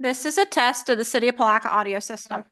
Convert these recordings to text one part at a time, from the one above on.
This is a test of the City of Palaca audio system.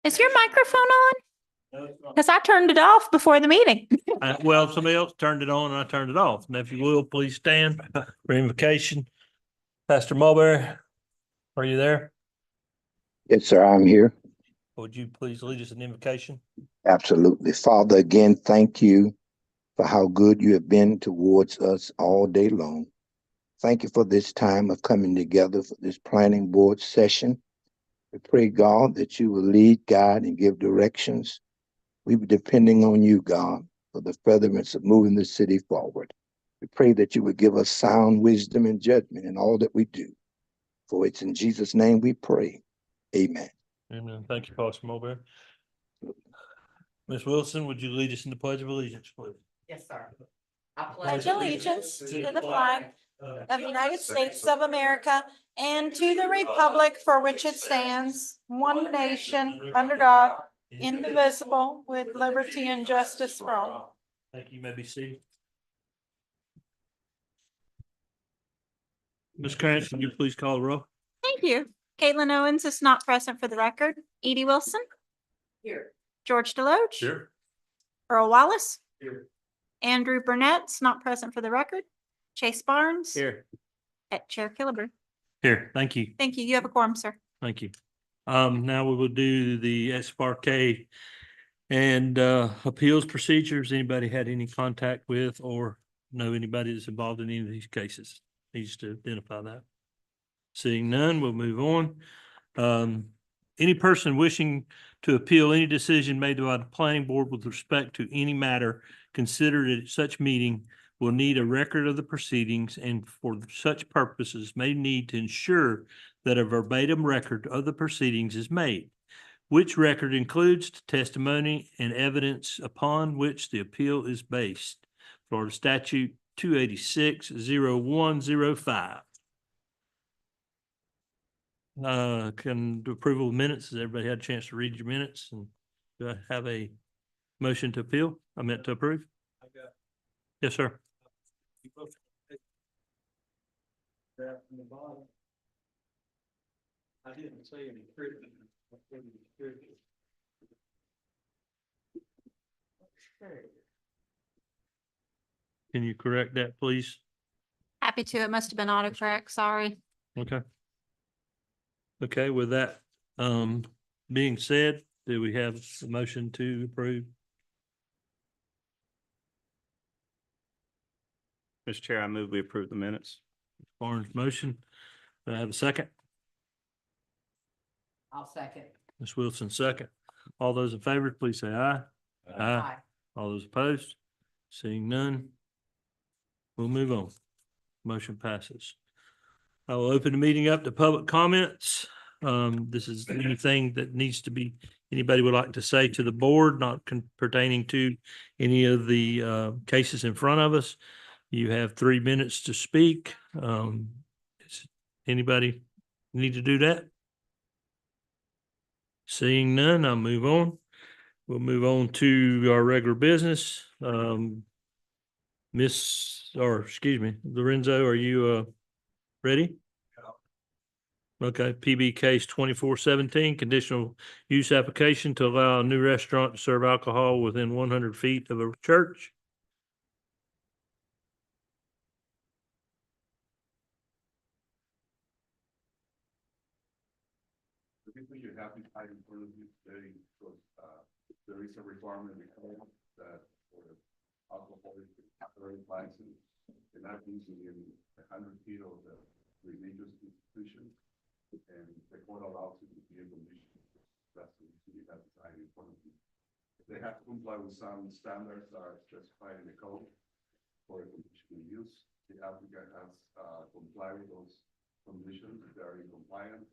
Is your microphone on? Because I turned it off before the meeting. Well, somebody else turned it on and I turned it off. And if you will, please stand for invocation. Pastor Mulberry, are you there? Yes, sir, I'm here. Would you please lead us in invocation? Absolutely. Father, again, thank you for how good you have been towards us all day long. Thank you for this time of coming together for this planning board session. We pray, God, that you will lead, guide, and give directions. We be depending on you, God, for the furtherance of moving the city forward. We pray that you would give us sound wisdom and judgment in all that we do. For it's in Jesus' name we pray. Amen. Amen. Thank you, Pastor Mulberry. Ms. Wilson, would you lead us in the Pledge of Allegiance, please? Yes, sir. I Pledge allegiance to the flag of the United States of America and to the republic for which it stands, one nation, under God, indivisible, with liberty and justice for all. Thank you. You may be seated. Ms. Krantz, would you please call the roll? Thank you. Caitlin Owens is not present for the record. Edie Wilson, Here. George Deloach, Earl Wallace, Here. Andrew Burnett's not present for the record. Chase Barnes. Here. At Chair Killebrew. Here, thank you. Thank you. You have a quorum, sir. Thank you. Now we will do the SFRK and appeals procedures. Anybody had any contact with or know anybody that's involved in any of these cases? Needs to identify that. Seeing none, we'll move on. Any person wishing to appeal any decision made by the planning board with respect to any matter considered at such meeting will need a record of the proceedings, and for such purposes may need to ensure that a verbatim record of the proceedings is made, which record includes testimony and evidence upon which the appeal is based. Florida Statute 286-0105. Can do approval of minutes? Has everybody had a chance to read your minutes? And do I have a motion to appeal? I meant to approve. Yes, sir. I didn't say any criticism. Can you correct that, please? Happy to. It must have been autocorrect. Sorry. Okay. Okay, with that, being said, do we have a motion to approve? Mr. Chair, I move we approve the minutes. Barnes motion. Do I have a second? I'll second. Ms. Wilson, second. All those in favor, please say aye. Aye. All those opposed? Seeing none, we'll move on. Motion passes. I will open the meeting up to public comments. This is anything that needs to be, anybody would like to say to the board, not pertaining to any of the cases in front of us. You have 3 minutes to speak. Anybody need to do that? Seeing none, I'll move on. We'll move on to our regular business. Lorenzo, are you ready? Okay, PB case 2417, conditional use application to allow a new restaurant to serve alcohol within 100 feet of a church. The reason you have this item for you today because there is a requirement in the code that for alcoholic license cannot be within 100 feet of the religious institution, and the court allows it to be a condition. That's the reason you have this item in front of you. They have to comply with some standards that are specified in the code for a conditional use. The applicant has complied with those conditions. They are in compliance.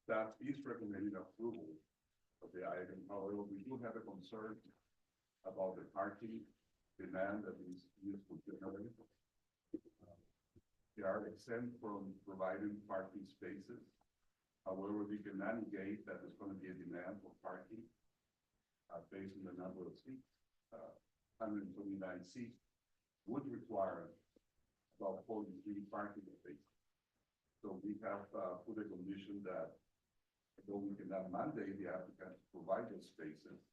Staff is recommending approval of the item. However, we do have a concern about the parking demand that is used for generate. They are exempt from providing parking spaces. However, we cannot negate that there's going to be a demand for parking based on the number of seats. 129 seats would require about 43 parking spaces. So we have, put a condition that though we cannot mandate the applicant to provide those spaces,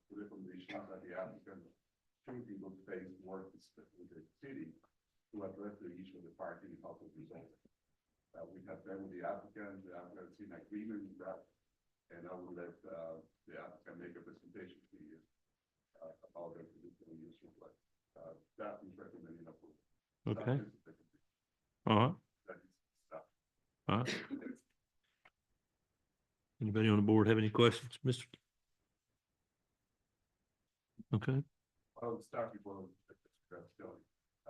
put a condition that the applicant should be able to pay work with the city to address the issue of the parking and how to resolve it. We have been with the applicant is in agreement with that, and I will let, the applicant make a presentation to you, about the conditional use request. That is recommending approval. Okay, That is the condition. all right, That is stuff. all right. Anybody on the board have any questions, Mr.? Okay, I'll start before Mr.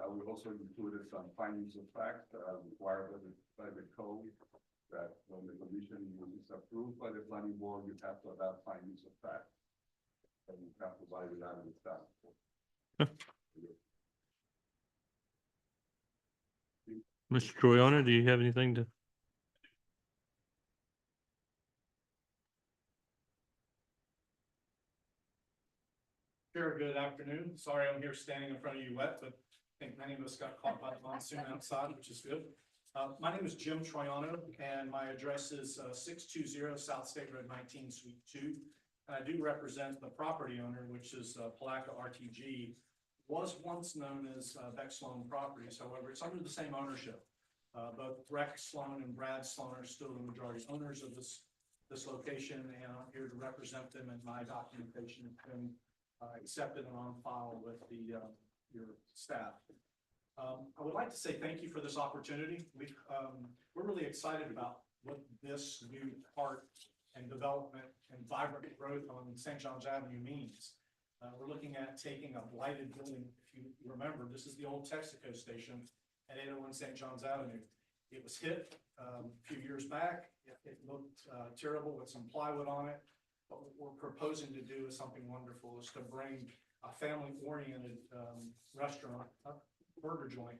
We also included some findings of fact, required by the code, that when the condition is approved by the planning board, you have to adopt findings of fact. And you have to provide that with staff. Mr. Troyano, do you have anything to? Sure, good afternoon. Sorry I'm here standing in front of you wet, but I think many of us got caught by the monsoon outside, which is good. My name is Jim Troiano, and my address is 620 South State Road 19, Suite 2. And I do represent the property owner, which is Palaca RTG, was once known as Beck Sloan Properties. However, it's under the same ownership. Both Rex Sloan and Brad Sloan are still the majority owners of this location, and I'm here to represent them, and my documentation has been accepted and on file with your staff. I would like to say thank you for this opportunity. We're really excited about what this new park and development and vibrant growth on St. John's Avenue means. We're looking at taking a blighted building. If you remember, this is the old Texaco station at 801 St. John's Avenue. It was hit a few years back. It looked terrible with some plywood on it. But what we're proposing to do is something wonderful, is to bring a family-oriented restaurant, a burger joint,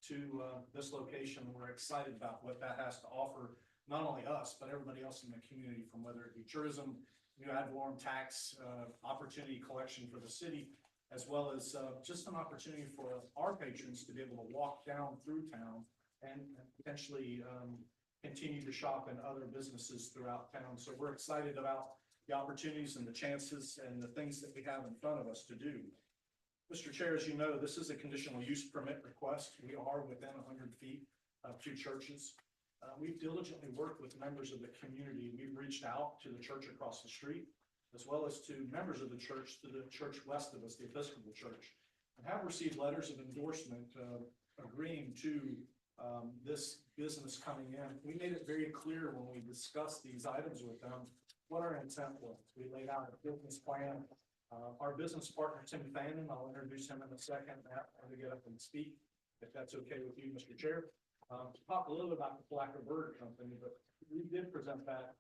to this location. We're excited about what that has to offer, not only us, but everybody else in the community, from whether it be tourism, new ad valorem tax, opportunity collection for the city, as well as just an opportunity for our patrons to be able to walk down through town and potentially continue to shop in other businesses throughout town. So we're excited about the opportunities and the chances and the things that we have in front of us to do. Mr. Chair, as you know, this is a conditional use permit request. We are within 100 feet of two churches. We've diligently worked with members of the community. We've reached out to the church across the street, as well as to members of the church, to the church west of us, the Episcopal Church, and have received letters of endorsement agreeing to this business coming in. We made it very clear when we discussed these items with them what our intent was. We laid out a business plan. Our business partner, Tim Fannin, I'll introduce him in a second after we get up and speak, if that's okay with you, Mr. Chair. To talk a little bit about the Palaca Burger Company, but we did present that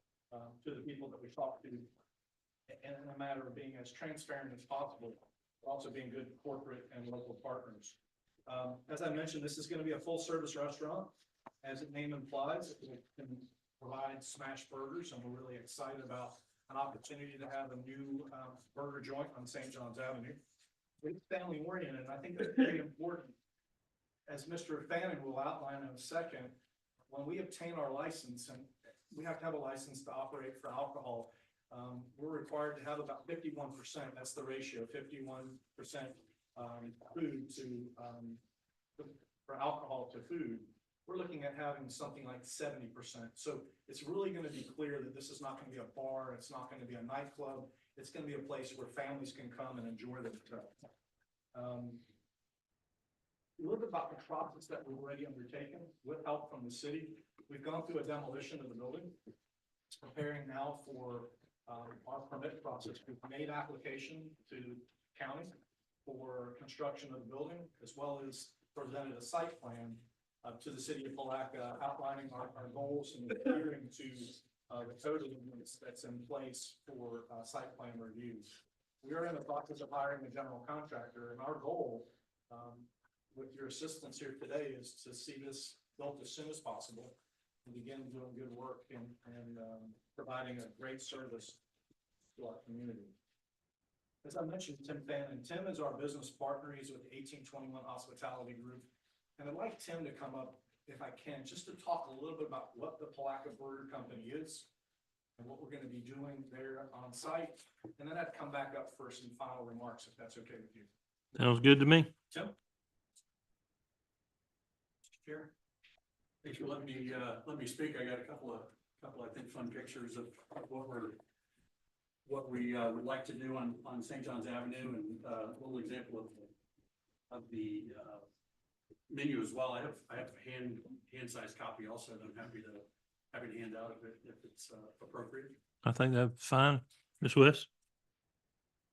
to the people that we talked to in a matter of being as transparent as possible, but also being good corporate and local partners. As I mentioned, this is going to be a full-service restaurant. As its name implies, it can provide smash burgers, and we're really excited about an opportunity to have a new burger joint on St. John's Avenue. It's family oriented, and I think that's very important. As Mr. Fannin will outline in a second, when we obtain our license, and we have to have a license to operate for alcohol, we're required to have about 51%. That's the ratio, 51% food to for alcohol to food. We're looking at having something like 70%. So it's really going to be clear that this is not going to be a bar. It's not going to be a nightclub. It's going to be a place where families can come and enjoy themselves. A little bit about the process that we've already undertaken with help from the city. We've gone through a demolition of the building. It's preparing now for our permit process. We've made application to county for construction of the building, as well as presented a site plan to the city of Palaca, outlining our goals and adhering to the code amendments that's in place for site plan reviews. We are in the process of hiring a general contractor, and our goal, with your assistance here today, is to see this built as soon as possible and begin doing good work and providing a great service to our community. As I mentioned, Tim Fannin. Tim is our business partner. He's with 1821 Hospitality Group. And I'd like Tim to come up if I can, just to talk a little bit about what the Palaca Burger Company is and what we're gonna be doing there on site. And then I'd come back up for some final remarks, if that's okay with you. Sounds good to me. Tim? Chair. Thanks for letting me speak. I got a couple, I think, fun pictures of what we would like to do on St. John's Avenue, and a little example of the menu as well. I have a hand-sized copy also that I'm happy to hand out if it's appropriate. I think that's fine. Ms. West?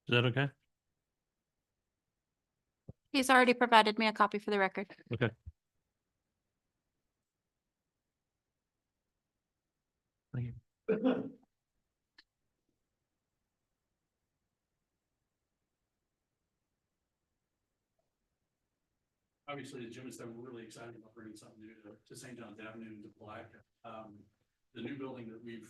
Is that okay? He's already provided me a copy for the record. Okay. Thank you. Obviously, as Jim has said, we're really excited about bringing something new to St. John's Avenue and to Palaca. The new building that we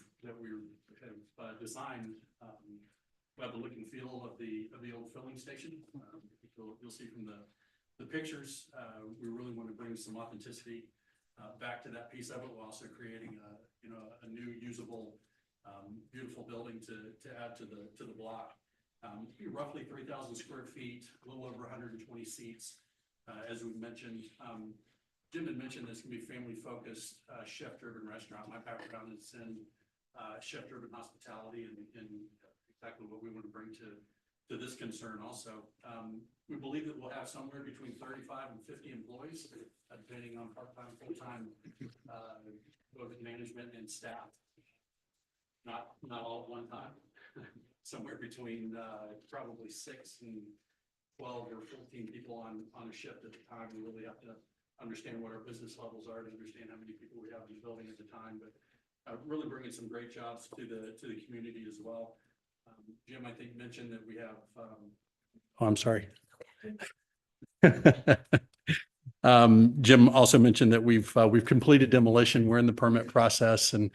have designed, will have the look and feel of the old filling station. You'll see from the pictures, we really want to bring some authenticity back to that piece of it, while also creating a new usable, beautiful building to add to the block. It'll be roughly 3,000 square feet, a little over 120 seats. As we mentioned, Jim had mentioned this can be family-focused, chef-driven restaurant. My background is in chef-driven hospitality, and exactly what we want to bring to this concern also. We believe that we'll have somewhere between 35 and 50 employees, depending on part-time, full-time, both management and staff. Not all at one time. Somewhere between probably 6 and 12 or 14 people on a shift at the time. We really have to understand what our business levels are to understand how many people we have in the building at the time, but really bringing some great jobs to the community as well. Jim, I think, mentioned that we have, oh, I'm sorry. Jim also mentioned that we've completed demolition. We're in the permit process, and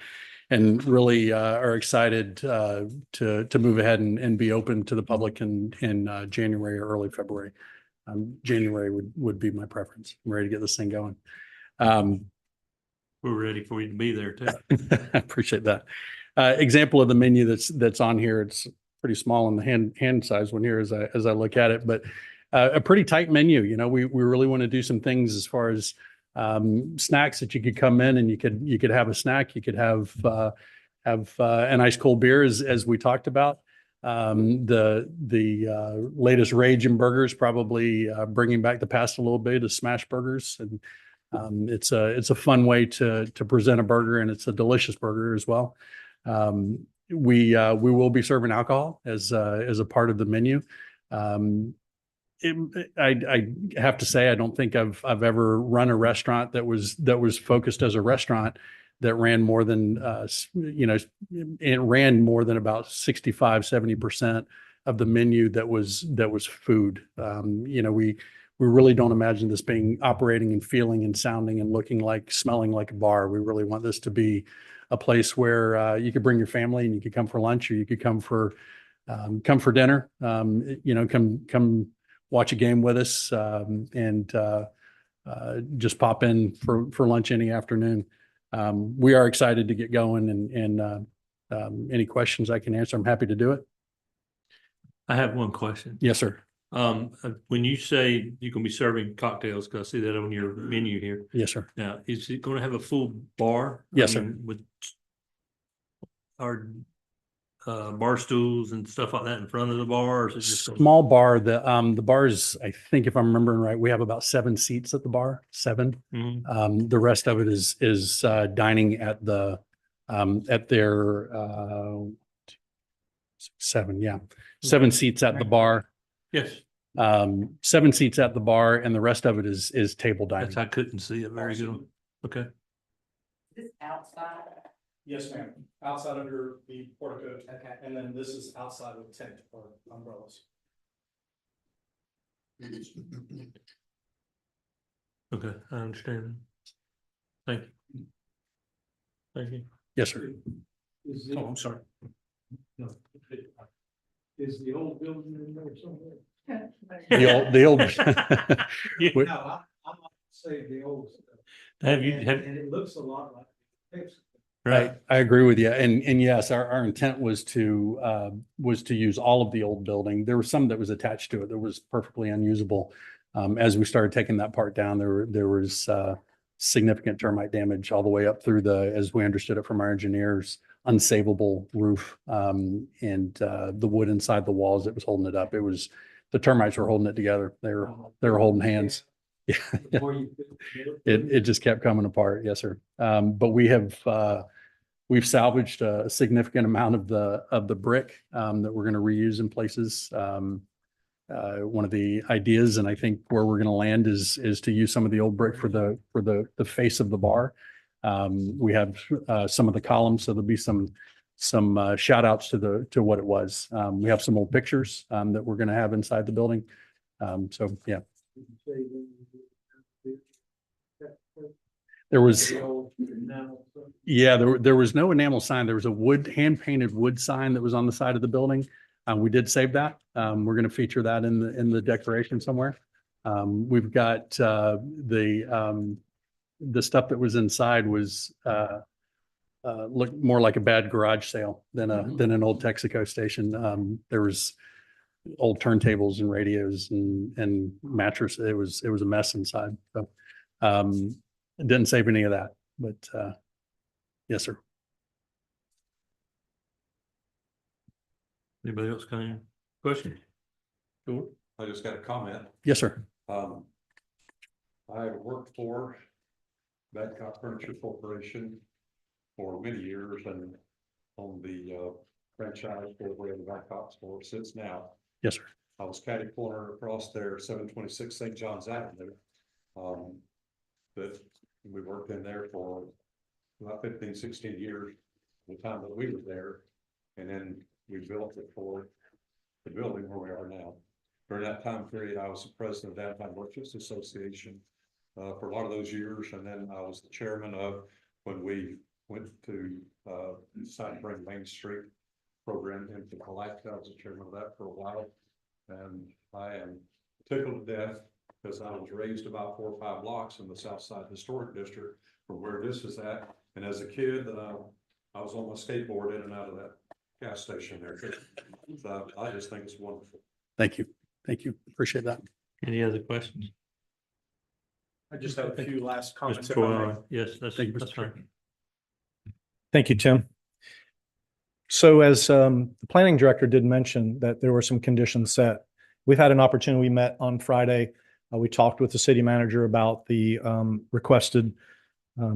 really are excited to move ahead and be open to the public in January or early February. January would be my preference. I'm ready to get this thing going. We're ready for you to be there too. I appreciate that. Example of the menu that's on here. It's pretty small in the hand size one here as I look at it, but a pretty tight menu. We really want to do some things as far as snacks that you could come in and you could have a snack. You could have an ice cold beer as we talked about. The latest rage in burgers, probably bringing back the past a little bit, is smash burgers, and it's a fun way to present a burger, and it's a delicious burger as well. We will be serving alcohol as a part of the menu. I have to say, I don't think I've ever run a restaurant that was focused as a restaurant that ran more than, it ran more than about 65-70% of the menu that was food. We really don't imagine this being operating and feeling and sounding and smelling like a bar. We really want this to be a place where you could bring your family and you could come for lunch, or you could come for dinner. Come watch a game with us, and just pop in for lunch any afternoon. We are excited to get going, and any questions I can answer, I'm happy to do it. I have one question. Yes, sir. When you say you're gonna be serving cocktails, because I see that on your menu here. Yes, sir. Now, is it gonna have a full bar? Yes, sir. With our bar stools and stuff like that in front of the bar, or is it just Small bar. The bars, I think, if I'm remembering right, we have about 7 seats at the bar. 7. Mhm. The rest of it is dining at their 7. Yeah, 7 seats at the bar. Yes, 7 seats at the bar, and the rest of it is table dining. that's, I couldn't see it very good. Okay, This outside, Yes, ma'am. Outside under the portico, okay. and then this is outside with tent or umbrellas. okay, I understand. Thank you. Thank you. Yes, sir. Oh, I'm sorry. Is the old building in there somewhere? The old. Yeah. We- No, I'm not saying the old stuff. Have you, And have, it looks a lot like fixed. right? I agree with you. And yes, our intent was to use all of the old building. There was some that was attached to it that was perfectly unusable. As we started taking that part down, there was significant termite damage all the way up through as we understood it from our engineers, unsavable roof, and the wood inside the walls that was holding it up. The termites were holding it together. They were holding hands. Yeah. Before you. It just kept coming apart. Yes, sir. But we've salvaged a significant amount of the brick that we're going to reuse in places. One of the ideas, and I think where we're going to land is to use some of the old brick for the face of the bar. We have some of the columns, so there'll be some shout outs to what it was. We have some old pictures that we're going to have inside the building. So yeah. There was, yeah, there was no enamel sign. There was a hand painted wood sign that was on the side of the building. We did save that. We're going to feature that in the decoration somewhere. We've got the stuff that was inside was looked more like a bad garage sale than an old Texaco station. There was old turntables and radios and mattress. It was a mess inside. So it didn't save any of that, but yes, sir. Anybody else got any questions? Sure. I just got a comment. Yes, sir. I worked for Badcock Furniture Corporation for many years and on the franchise for where the Badcock store sits now. Yes, sir. I was catty corner across there, 726 St. John's Avenue. But we worked in there for about 15, 16 years, the time that we were there. And then we built it for the building where we are now. During that time period, I was the president of the Downtown Merchants Association for a lot of those years. And then I was the chairman of when we went to decide to bring Main Street program into Palatka. I was the chairman of that for a while. And I am tickled to death because I was raised about 4 or 5 blocks in the South Side Historic District from where this is at. And as a kid, I was on my skateboard in and out of that gas station there. So I just think it's wonderful. Thank you. Thank you. Appreciate that. Any other questions? I just have a few last comments. Mr. if I may. Troy, yes, that's Thank you, that's Mr. fine. Thank you, Tim. So as the planning director did mention that there were some conditions set. We've had an opportunity, we met on Friday. We talked with the city manager about the requested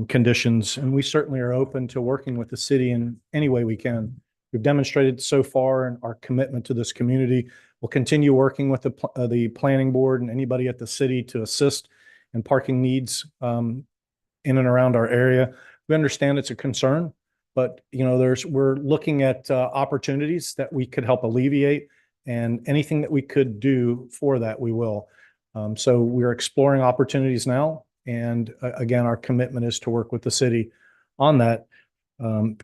conditions, and we certainly are open to working with the city in any way we can. We've demonstrated so far in our commitment to this community. We'll continue working with the planning board and anybody at the city to assist in parking needs in and around our area. We understand it's a concern, but we're looking at opportunities that we could help alleviate, and anything that we could do for that, we will. So we're exploring opportunities now. And again, our commitment is to work with the city on that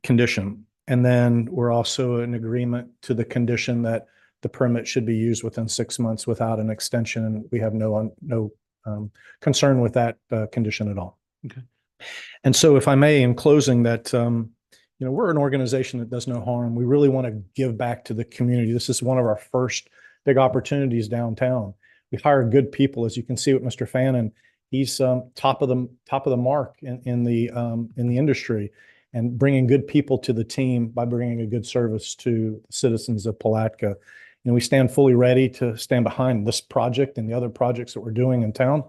condition. And then we're also in agreement to the condition that the permit should be used within 6 months without an extension. And we have no concern with that condition at all. Okay. And so if I may, in closing, that, we're an organization that does no harm. We really want to give back to the community. This is one of our first big opportunities downtown. We hire good people, as you can see with Mr. Fannin. He's top of the mark in the industry, and bringing good people to the team by bringing a good service to the citizens of Palatka. We stand fully ready to stand behind this project and the other projects that we're doing in town.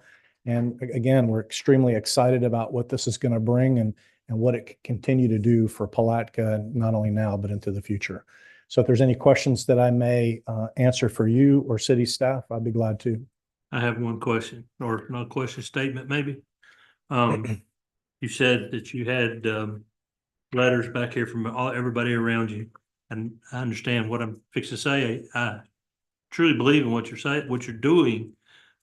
And again, we're extremely excited about what this is going to bring and what it can continue to do for Palatka, not only now, but into the future. So if there's any questions that I may answer for you or city staff, I'd be glad to. I have one question, or not a question, statement maybe. You said that you had letters back here from everybody around you, and I understand what I'm fixing to say. I truly believe in what you're saying, what you're doing,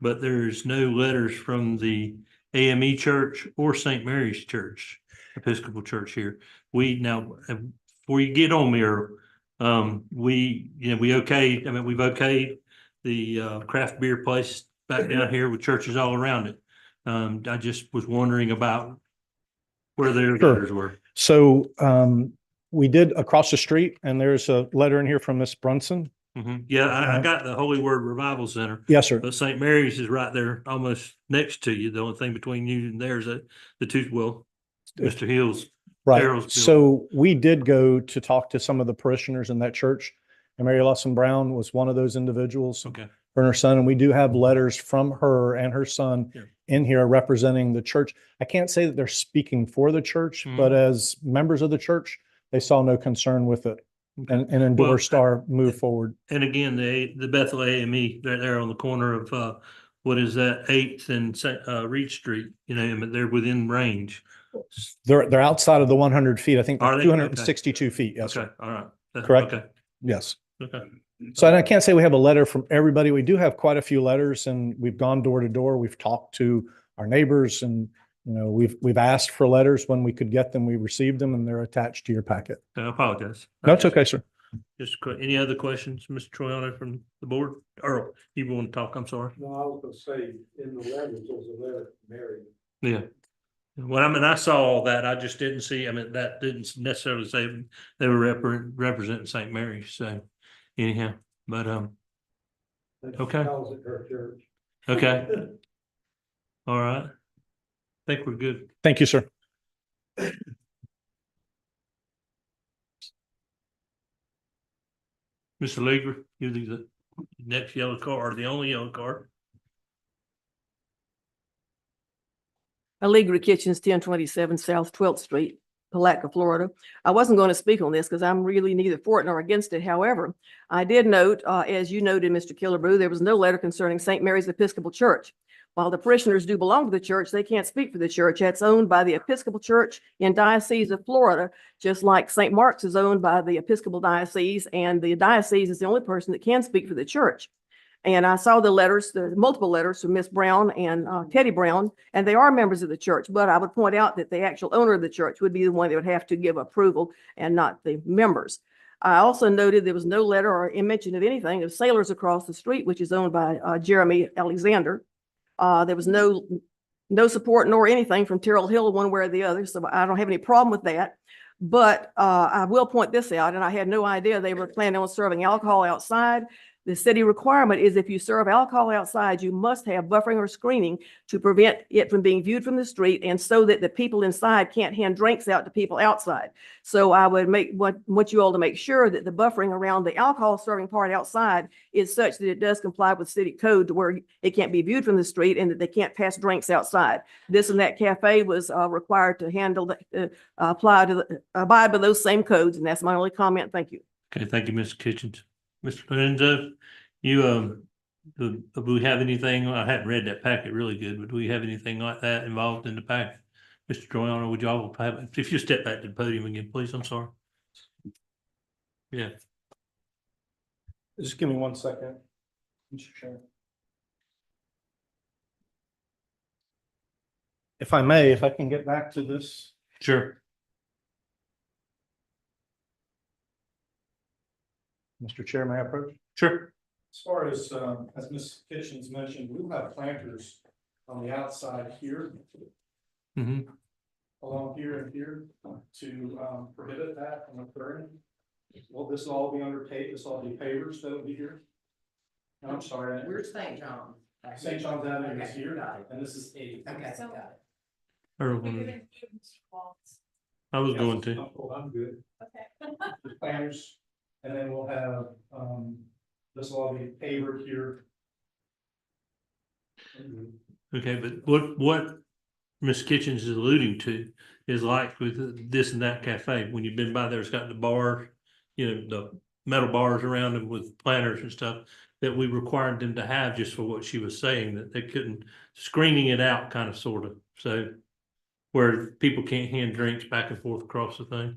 but there's no letters from the AME Church or St. Mary's Church, Episcopal Church here. Before you get on me, or we've okayed the craft beer place back down here with churches all around it. I just was wondering about where their Sure. letters were. So we did across the street, and there's a letter in here from Miss Brunson. Yeah, I got the Holy Word Revival Center, Yes, sir. but St. Mary's is right there, almost next to you. The only thing between you and there's the two, well, Mr. Hills. Right. Daryl's building. So we did go to talk to some of the parishioners in that church, and Mary Lawson Brown was one of those individuals. Okay. Her and her son, and we do have letters from her and her son Yeah. in here representing the church. I can't say that they're speaking for the church, Mhm. but as members of the church, they saw no concern with it and endorsed our move forward. And again, the Bethel AME, they're there on the corner of, what is that, 8th and Reed Street, you know, but they're within range. They're outside of the 100 feet. I think Are they're they? 262 feet. Yes, Okay, sir. all right. Correct. Okay, Yes. okay. So I can't say we have a letter from everybody. We do have quite a few letters, and we've gone door to door. We've talked to our neighbors, and we've asked for letters when we could get them. We received them, and they're attached to your packet. I apologize. No, it's okay, sir. Just any other questions, Mr. Troiano from the board? Or you want to talk? I'm sorry. No, I was gonna say, in the letter, there's a letter from Mary. Yeah. Well, I mean, I saw all that. I just didn't see, I mean, that didn't necessarily say they were representing St. Mary's. So anyhow, but, That she Okay. calls it her church. okay. All right. I think we're good. Thank you, sir. Mr. Leaguer, you're the next yellow card, or the only yellow card. Allegra Kitchens, 1027 South 12th Street, Palatka, Florida. I wasn't going to speak on this because I'm really neither for it nor against it. However, I did note, as you noted, Mr. Killebrew, there was no letter concerning St. Mary's Episcopal Church. While the parishioners do belong to the church, they can't speak for the church. That's owned by the Episcopal Church in Diocese of Florida, just like St. Mark's is owned by the Episcopal Diocese, and the diocese is the only person that can speak for the church. And I saw the letters, the multiple letters from Miss Brown and Teddy Brown, and they are members of the church. But I would point out that the actual owner of the church would be the one that would have to give approval and not the members. I also noted there was no letter or mention of anything of Sailors Across the Street, which is owned by Jeremy Alexander. There was no support nor anything from Terrell Hill one way or the other, so I don't have any problem with that. But I will point this out, and I had no idea they were planning on serving alcohol outside. The city requirement is if you serve alcohol outside, you must have buffering or screening to prevent it from being viewed from the street, and so that the people inside can't hand drinks out to people outside. So I would want you all to make sure that the buffering around the alcohol serving part outside is such that it does comply with city code to where it can't be viewed from the street and that they can't pass drinks outside. This and That Cafe was required to handle, abide by those same codes, and that's my only comment. Thank you. Okay, thank you, Mr. Kitchens. Mr. Lorenzo, do we have anything? I hadn't read that packet really good, but do we have anything like that involved in the packet? Mr. Troiano, would y'all have, if you step back to the podium again, please, I'm sorry. Yeah, Just give me 1 second, Mr. Chairman. If I may, if I can get back to this. sure. Mr. Chair, may I approach? Sure. As far as Ms. Kitchens mentioned, we'll have planters on the outside here, Mm-hmm. along here and here, to prohibit that from occurring. Well, this will all be under this will all be pavers that will be here. No, I'm sorry. Where's St. John? St. John's Avenue is Okay, here, got it. and this is 8. Okay, got it. I was going to. I'm good. The planters, and then we'll have, this will all be pavered here. Okay, but what Ms. Kitchens is alluding to is like with This and That Cafe, when you've been by there, it's got the bar, the metal bars around them with planters and stuff that we required them to have just for what she was saying, that they couldn't, screening it out kind of, sort of. So where people can't hand drinks back and forth across the thing.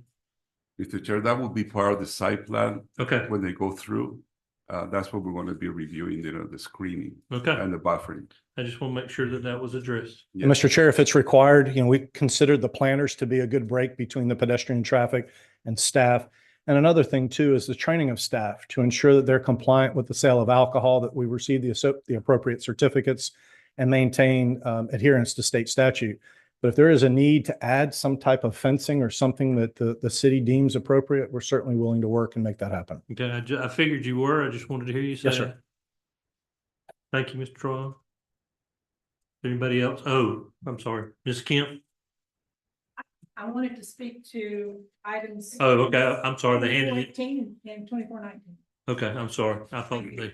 Mr. Chair, that will be part of the site plan Okay, when they go through. That's what we're going to be reviewing, the screening okay. and the buffering. I just want to make sure that that was addressed. Yeah. Mr. Chair, if it's required, we considered the planters to be a good break between the pedestrian traffic and staff. And another thing too is the training of staff to ensure that they're compliant with the sale of alcohol, that we receive the appropriate certificates and maintain adherence to state statute. But if there is a need to add some type of fencing or something that the city deems appropriate, we're certainly willing to work and make that happen. Okay, I figured you were. I just wanted to hear you say Yes, sir. that. Thank you, Mr. Troy. Anybody else? Oh, I'm sorry, Ms. Kemp. I wanted to speak to items. Oh, okay, I'm sorry, they handed it. 2418 and 2419. Okay, I'm sorry. I thought they.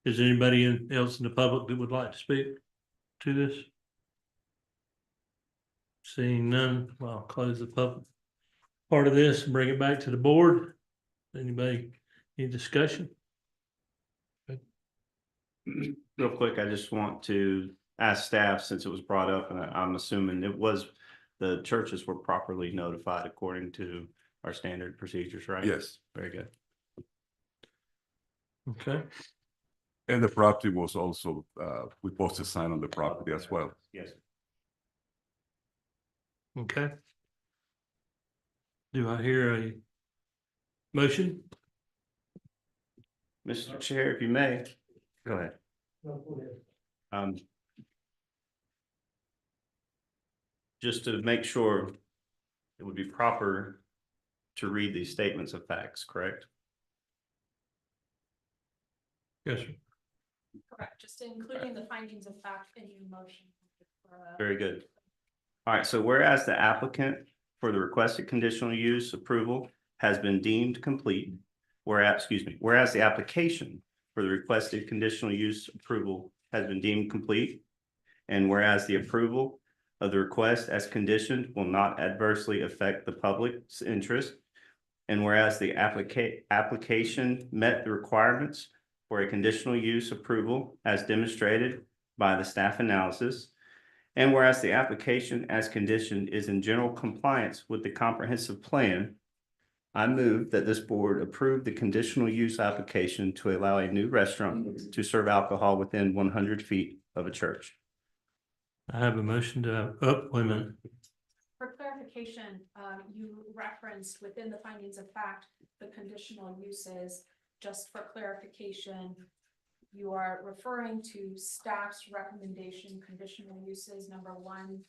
Is there anybody else in the public that would like to speak to this? Seeing none, well, I'll close the public part of this and bring it back to the board. Anybody, any discussion? Real quick, I just want to ask staff, since it was brought up, and I'm assuming the churches were properly notified according to our standard procedures, right? Yes, Very good. Okay, and the property was also, we posted a sign on the property as well. Yes. okay. Do I hear a motion? Mr. Chair, if you may, go ahead. Just to make sure it would be proper to read these statements of facts, correct? Yes, sir. Correct, just including the findings of fact in your motion. Very good. All right, so whereas the applicant for the requested conditional use approval has been deemed complete, whereas the application for the requested conditional use approval has been deemed complete, and whereas the approval of the request as conditioned will not adversely affect the public's interest, and whereas the application met the requirements for a conditional use approval as demonstrated by the staff analysis, and whereas the application as conditioned is in general compliance with the comprehensive plan, I move that this board approve the conditional use application to allow a new restaurant to serve alcohol within 100 feet of a church. I have a motion to, oh, wait a minute. For clarification, you referenced within the findings of fact, the conditional uses. Just for clarification, you are referring to staff's recommendation, conditional uses, number 1.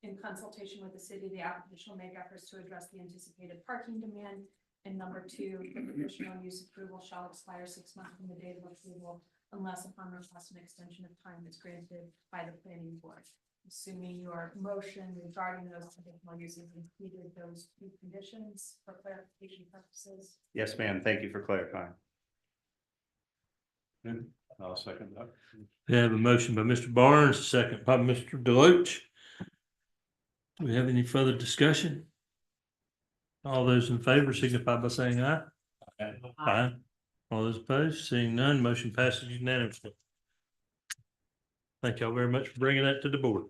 In consultation with the city, the applicant shall make efforts to address the anticipated parking demand. And number 2, the conditional use approval shall expire 6 months from the date of approval unless upon request an extension of time is granted by the planning board. Assuming your motion regarding those conditional uses included those 2 conditions for clarification purposes. Yes, ma'am. Thank you for clarifying. I'll second that. We have a motion by Mr. Barnes, a second by Mr. Deloach. Do we have any further discussion? All those in favor signify by saying aye. Aye. All those opposed, seeing none, motion passes unanimously. Thank y'all very much for bringing that to the board.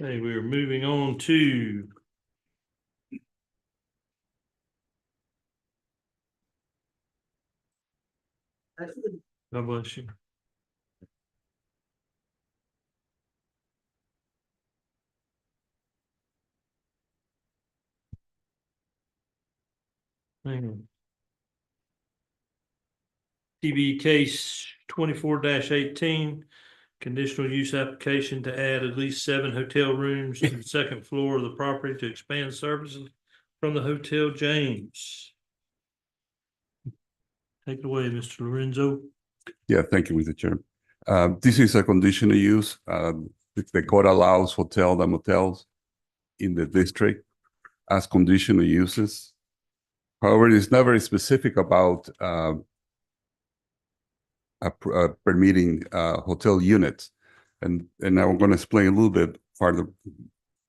Okay, we are moving on to God bless you. Hang on. TV case 24-18, conditional use application to add at least 7 hotel rooms to the second floor of the property to expand services from the Hotel James. Take it away, Mr. Lorenzo. Yeah, thank you, Mr. Chair. This is a conditional use. The code allows hotels and motels in the district as conditional uses. However, it's not very specific about permitting hotel units, and I'm going to explain a little bit part of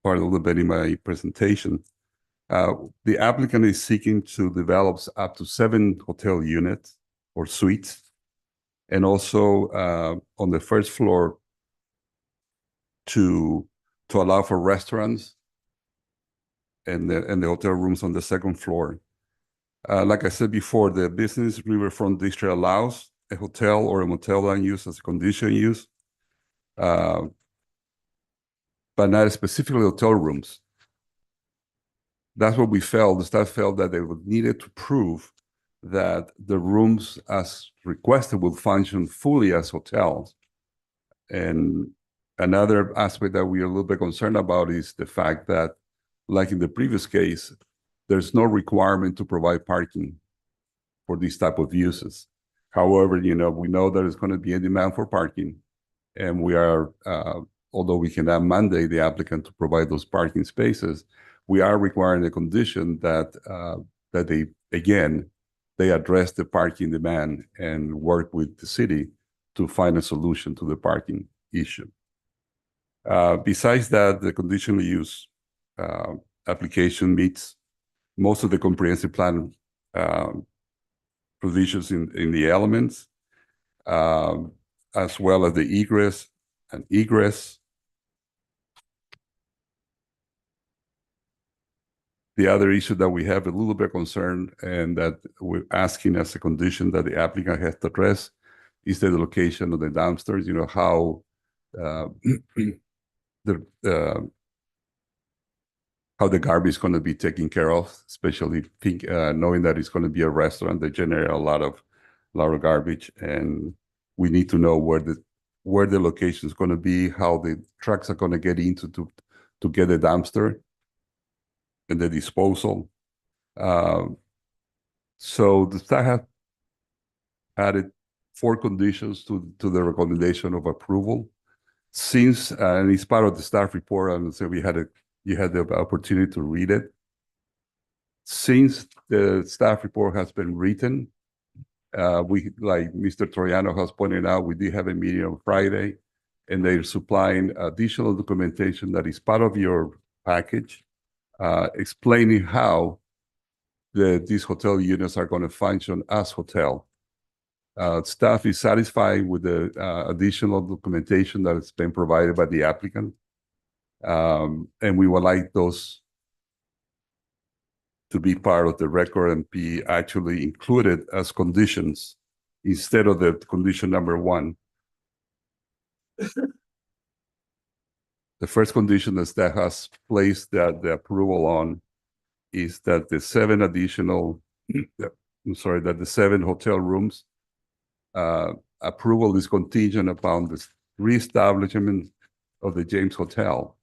a little bit in my presentation. The applicant is seeking to develop up to 7 hotel units or suites, and also on the first floor to allow for restaurants and the hotel rooms on the second floor. Like I said before, the Business Riverfront District allows a hotel or a motel land use as a conditional use, but not specifically hotel rooms. That's what we felt. The staff felt that they would needed to prove that the rooms as requested will function fully as hotels. And Another aspect that we are a little bit concerned about is the fact that, like in the previous case, there's no requirement to provide parking for these type of uses. However, we know there is going to be a demand for parking, and we are, although we cannot mandate the applicant to provide those parking spaces, we are requiring a condition that they address the parking demand and work with the city to find a solution to the parking issue. Besides that, the conditional use application meets most of the comprehensive plan provisions in the elements, as well as the egress and egress. The other issue that we have a little bit concerned and that we're asking as a condition that the applicant has to address is the location of the dumpsters, how how the garbage is going to be taken care of, especially knowing that it's going to be a restaurant that generate a lot of garbage, and we need to know where the location is going to be, how the trucks are going to get into to get the dumpster and the disposal. So the staff have added 4 conditions to the recommendation of approval. Since, and it's part of the staff report, and so you had the opportunity to read it. Since the staff report has been written, we, like Mr. Troiano has pointed out, we did have a meeting on Friday, and they're supplying additional documentation that is part of your package, explaining how these hotel units are going to function as hotel. Staff is satisfied with the additional documentation that has been provided by the applicant. And we would like those to be part of the record and be actually included as conditions instead of the condition number 1. The first condition that staff has placed the approval on is that the 7 hotel rooms approval is contingent upon the reestablishment of the James Hotel.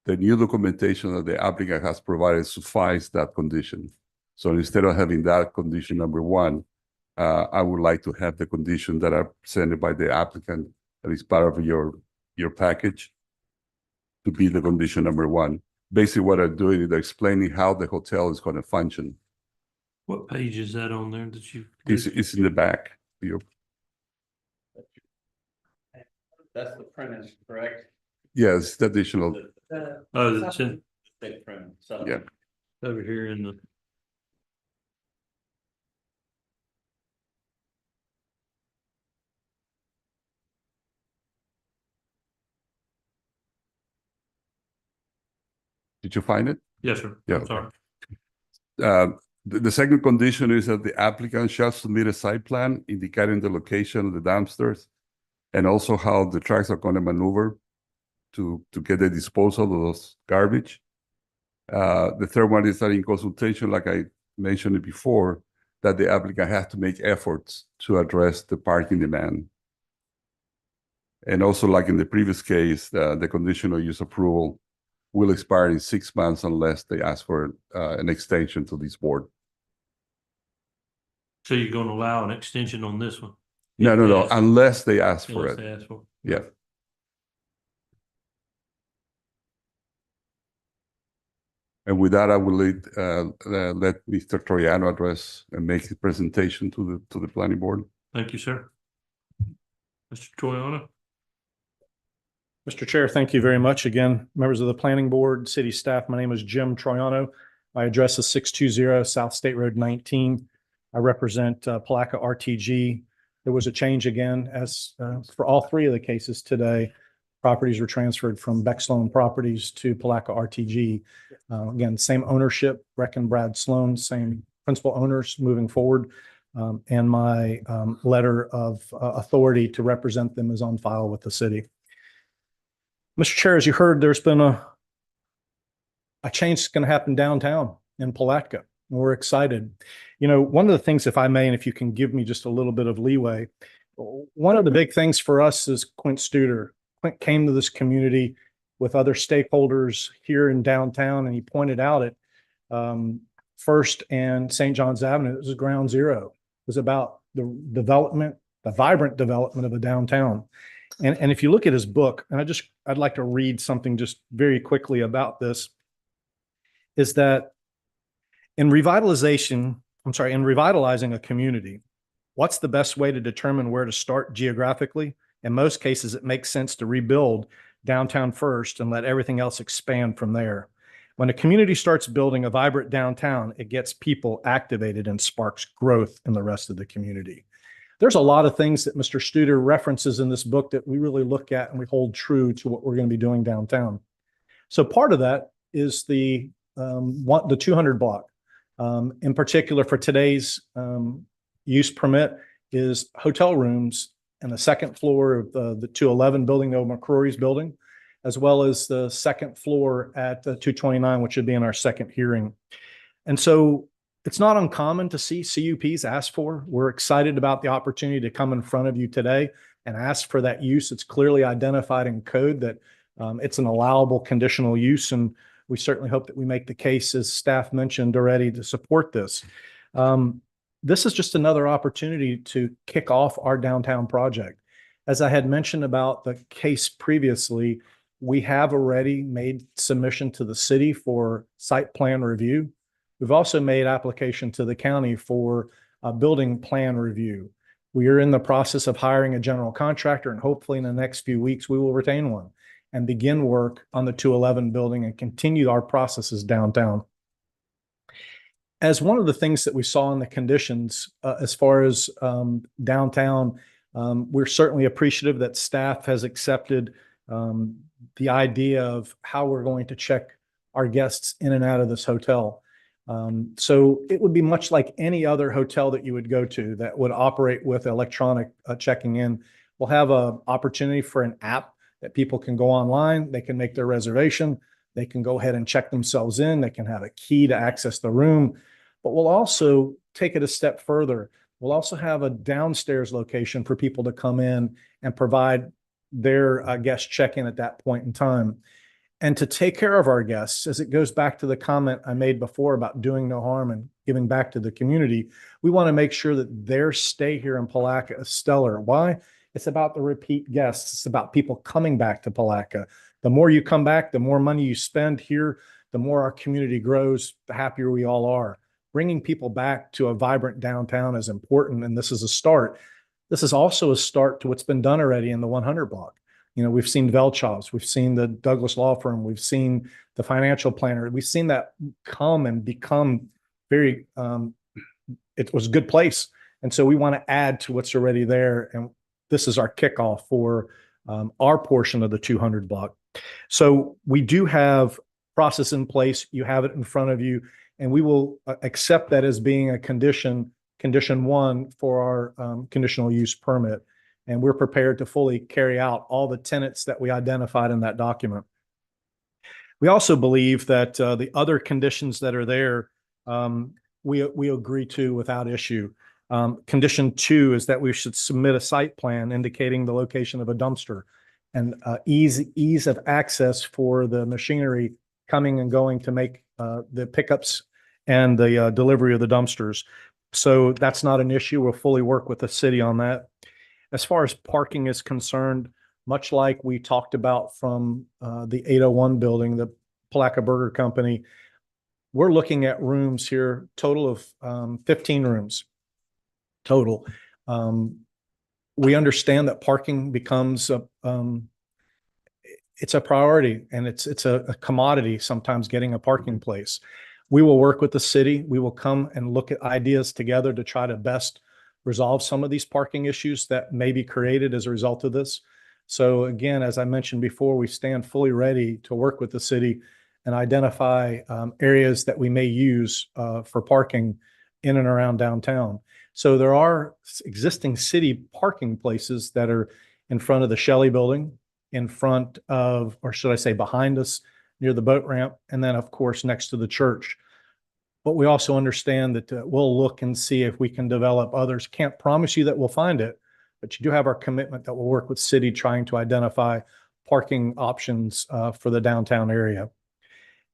The new documentation that the applicant has provided suffice that condition. So instead of having that condition number 1, I would like to have the condition that are presented by the applicant that is part of your package to be the condition number 1. Basically what I'm doing is explaining how the hotel is going to function. What page is that on there that you? It's in the back. That's the print, correct? Yes, the additional. Oh, that's in, State print, so. Yeah. over here in the. Did you find it? Yes, sir. Yeah, I'm sorry. The second condition is that the applicant shall submit a site plan indicating the location of the dumpsters and also how the trucks are going to maneuver to get the disposal of those garbage. The third one is that in consultation, like I mentioned it before, that the applicant has to make efforts to address the parking demand. And also, like in the previous case, the conditional use approval will expire in 6 months unless they ask for an extension to this board. So you're going to allow an extension on this one? No, Yes. unless they ask for Unless it. they ask for it. Yeah. And with that, I will let Mr. Troiano address and make his presentation to the planning board. Thank you, sir. Mr. Troiano? Mr. Chair, thank you very much. Again, members of the planning board, city staff, my name is Jim Troiano. My address is 620 South State Road 19. I represent Palaca RTG. There was a change again as for all 3 of the cases today. Properties were transferred from Beck Sloan Properties to Palaca RTG. Again, same ownership, Breck and Brad Sloan, same principal owners moving forward. And my letter of authority to represent them is on file with the city. Mr. Chair, as you heard, there's been a change that's going to happen downtown in Palatka. We're excited. One of the things, if I may, and if you can give me just a little bit of leeway, one of the big things for us is Quint Studer. came to this community with other stakeholders here in downtown, and he pointed out at First and St. John's Avenue, it was ground zero. It was about the development, the vibrant development of a downtown. And if you look at his book, and I'd like to read something just very quickly about this, is that in revitalizing a community, what's the best way to determine where to start geographically? In most cases, it makes sense to rebuild downtown first and let everything else expand from there. When a community starts building a vibrant downtown, it gets people activated and sparks growth in the rest of the community. There's a lot of things that Mr. Studer references in this book that we really look at and we hold true to what we're going to be doing downtown. So part of that is the 200 block. In particular for today's use permit is hotel rooms and the second floor of the 211 building, the old McCrory's building, as well as the second floor at 229, which would be in our second hearing. And so it's not uncommon to see CUPs asked for. We're excited about the opportunity to come in front of you today and ask for that use. It's clearly identified in code that it's an allowable conditional use, and we certainly hope that we make the case, as staff mentioned already, to support this. This is just another opportunity to kick off our downtown project. As I had mentioned about the case previously, we have already made submission to the city for site plan review. We've also made application to the county for a building plan review. We are in the process of hiring a general contractor, and hopefully in the next few weeks, we will retain one and begin work on the 211 building and continue our processes downtown. As one of the things that we saw in the conditions as far as downtown, we're certainly appreciative that staff has accepted the idea of how we're going to check our guests in and out of this hotel. So it would be much like any other hotel that you would go to that would operate with electronic checking in. We'll have an opportunity for an app that people can go online, they can make their reservation, they can go ahead and check themselves in, they can have a key to access the room. But we'll also take it a step further. We'll also have a downstairs location for people to come in and provide their guest check-in at that point in time. And to take care of our guests, as it goes back to the comment I made before about doing no harm and giving back to the community, we want to make sure that their stay here in Palatka is stellar. Why? It's about the repeat guests. It's about people coming back to Palatka. The more you come back, the more money you spend here, the more our community grows, the happier we all are. Bringing people back to a vibrant downtown is important, and this is a start. This is also a start to what's been done already in the 100 block. You know, we've seen Velchov's, we've seen the Douglas Law Firm, we've seen the financial planner. We've seen that come and become very, it was a good place. And so we want to add to what's already there. And this is our kickoff for our portion of the 200 block. So we do have process in place. You have it in front of you, and we will accept that as being a condition 1 for our conditional use permit. And we're prepared to fully carry out all the tenets that we identified in that document. We also believe that the other conditions that are there, we agree to without issue. Condition 2 is that we should submit a site plan indicating the location of a dumpster and ease of access for the machinery coming and going to make the pickups and the delivery of the dumpsters. So that's not an issue. We'll fully work with the city on that. As far as parking is concerned, much like we talked about from the 801 building, the Palatka Burger Company, we're looking at rooms here, total of 15 rooms total. We understand that parking becomes it's a priority, and it's a commodity sometimes getting a parking place. We will work with the city. We will come and look at ideas together to try to best resolve some of these parking issues that may be created as a result of this. So again, as I mentioned before, we stand fully ready to work with the city and identify areas that we may use for parking in and around downtown. So there are existing city parking places that are in front of the Shelley building, in front of, or should I say behind us, near the boat ramp, and then of course next to the church. But we also understand that we'll look and see if we can develop others. Can't promise you that we'll find it, but you do have our commitment that we'll work with city trying to identify parking options for the downtown area.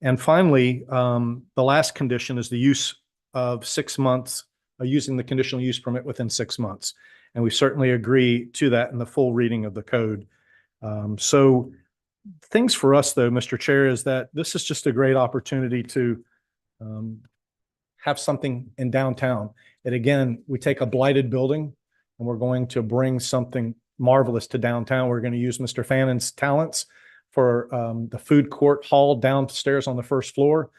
And finally, the last condition is the use of 6 months, using the conditional use permit within 6 months. And we certainly agree to that in the full reading of the code. So things for us, though, Mr. Chair, is that this is just a great opportunity to have something in downtown. And again, we take a blighted building and we're going to bring something marvelous to downtown. We're going to use Mr. Fannon's talents for the food court hall downstairs on the first floor,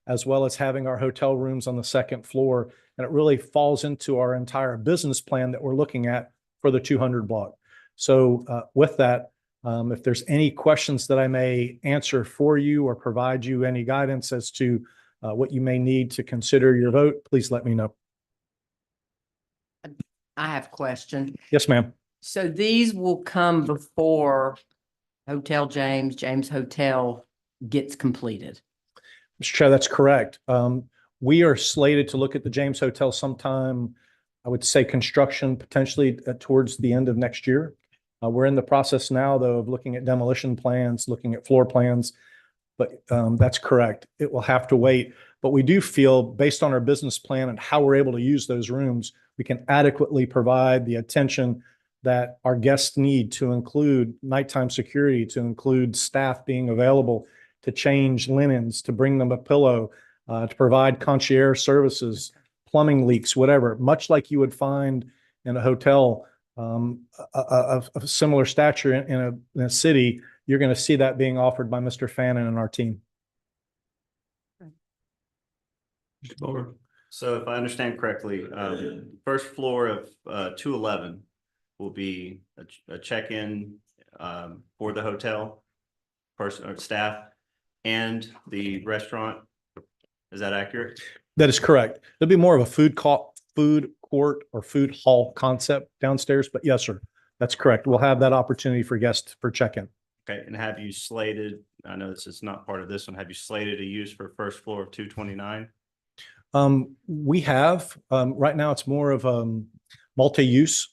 as well as having our hotel rooms on the second floor. And it really falls into our entire business plan that we're looking at for the 200 block. So with that, if there's any questions that I may answer for you or provide you any guidance as to what you may need to consider your vote, please let me know. I have a question. Yes, ma'am. So these will come before Hotel James, James Hotel gets completed. Mr. Chair, that's correct. We are slated to look at the James Hotel sometime, I would say construction potentially towards the end of next year. We're in the process now, though, of looking at demolition plans, looking at floor plans, but that's correct. It will have to wait. But we do feel, based on our business plan and how we're able to use those rooms, we can adequately provide the attention that our guests need, to include nighttime security, to include staff being available to change linens, to bring them a pillow, to provide concierge services, plumbing leaks, whatever, much like you would find in a hotel of similar stature in a city. You're going to see that being offered by Mr. Fannin and our team. Mr. Board. So if I understand correctly, first floor of 211 will be a check-in for the hotel person or staff and the restaurant. Is that accurate? That is correct. There'll be more of a food court or food hall concept downstairs, but yes, sir, that's correct. We'll have that opportunity for guests for check-in. Okay, and have you slated, I know this is not part of this one, have you slated a use for first floor of 229? We have, right now it's more of multi-use.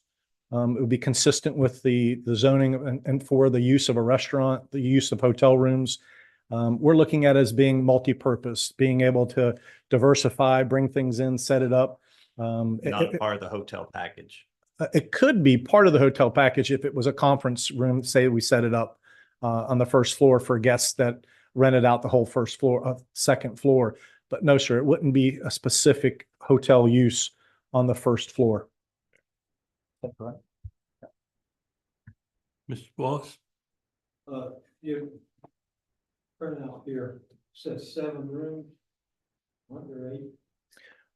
It would be consistent with the zoning and for the use of a restaurant, the use of hotel rooms. We're looking at it as being multi-purpose, being able to diversify, bring things in, set it up. Not part of the hotel package. It could be part of the hotel package if it was a conference room, say we set it up on the first floor for guests that rented out the whole first floor, second floor. But no, sir, it wouldn't be a specific hotel use on the first floor. Is that correct? Mr. Wallace. You print out here, says 7 rooms. Aren't there 8?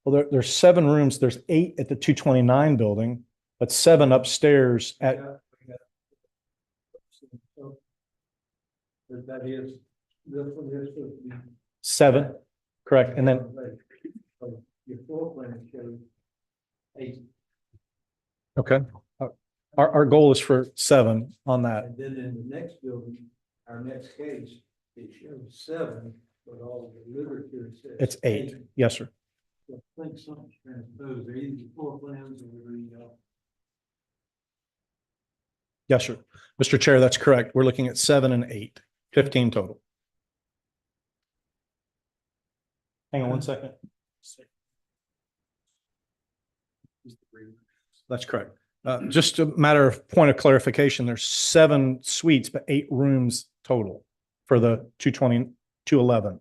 Well, there's 7 rooms. There's 8 at the 229 building, but 7 upstairs at, So, that is, this one is the 7, correct? And then, your floor plan shows 8. okay. Our goal is for 7 on that. And then in the next building, our next case, it shows 7, but all the literature says. It's 8. Yes, sir. So I think something's transposed, they're either floor plans or the, Yes, sir. Mr. Chair, that's correct. We're looking at 7 and 8, 15 total. Hang on one second. That's correct. Just a matter of point of clarification, there's 7 suites, but 8 rooms total for the 211.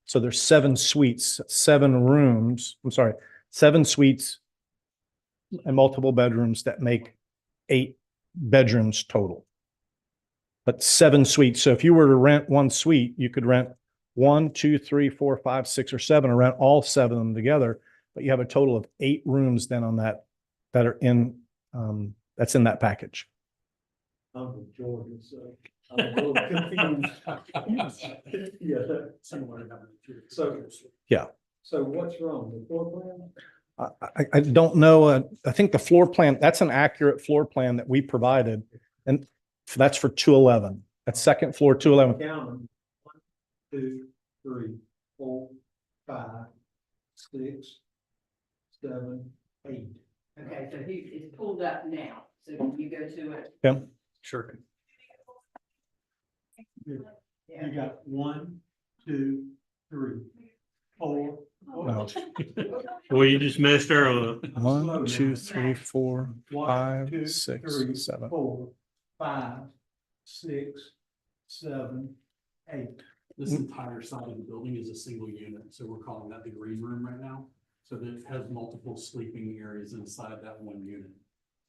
So there's 7 suites, 7 rooms, 7 suites and multiple bedrooms that make 8 bedrooms total. But 7 suites. So if you were to rent one suite, you could rent 1, 2, 3, 4, 5, 6, or 7, or rent all 7 of them together. But you have a total of 8 rooms then on that are in that's in that package. I'm from Georgia, so I'm a little confused. Yeah. So, Yeah. so what's wrong, the floor plan? I don't know. I think the floor plan, that's an accurate floor plan that we provided. And that's for 211. That's second floor, 211. Count them. 1, 2, 3, 4, 5, 6, 7, 8. Okay, so it's pulled up now. So when you go to it. Yeah. Sure. You got 1, 2, 3, 4. No. Well, you just messed her up. 1, 2, 3, 4, 1, 5, 2, 6, 3, 7. 4, 5, 6, 7, 8. This entire side of the building is a single unit, so we're calling that the green room right now. So that it has multiple sleeping areas inside that one unit.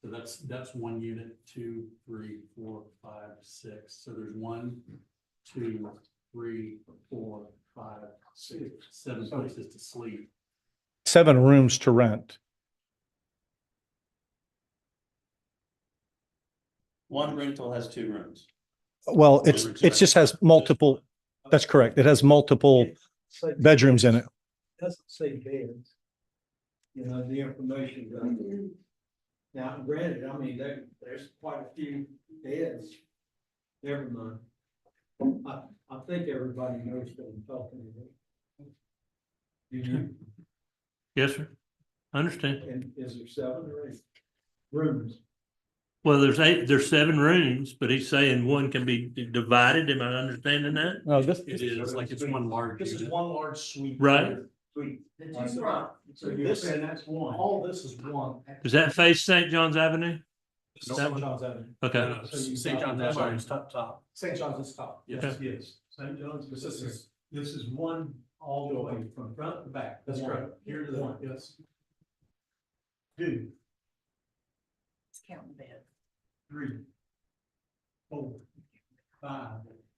So that's one unit, 2, 3, 4, 5, 6. So there's 1, 2, 3, 4, 5, 6, 7 places to sleep. 7 rooms to rent. One rental has 2 rooms. Well, it just has multiple, that's correct. It has multiple bedrooms in it. Doesn't say beds. You know, the information. Now, granted, I mean, there's quite a few beds. Never mind. I think everybody knows what I'm talking about. Do you? Yes, sir. I understand. And is there 7 or 8 rooms? Well, there's 7 rooms, but he's saying one can be divided. Am I understanding that? No, this, It is like it's one large This is unit. one large suite. Right. Suite. Right. So you're saying that's one. All this is one. Does that face St. John's Avenue? This is St. John's Avenue. Okay. St. John's Avenue is top. St. John's is top. Yes. Yes. St. John's, This this is, is one all the way from front to back. that's One. correct. Here to one. Yes. 2, Counting beds. 3, 4, 5,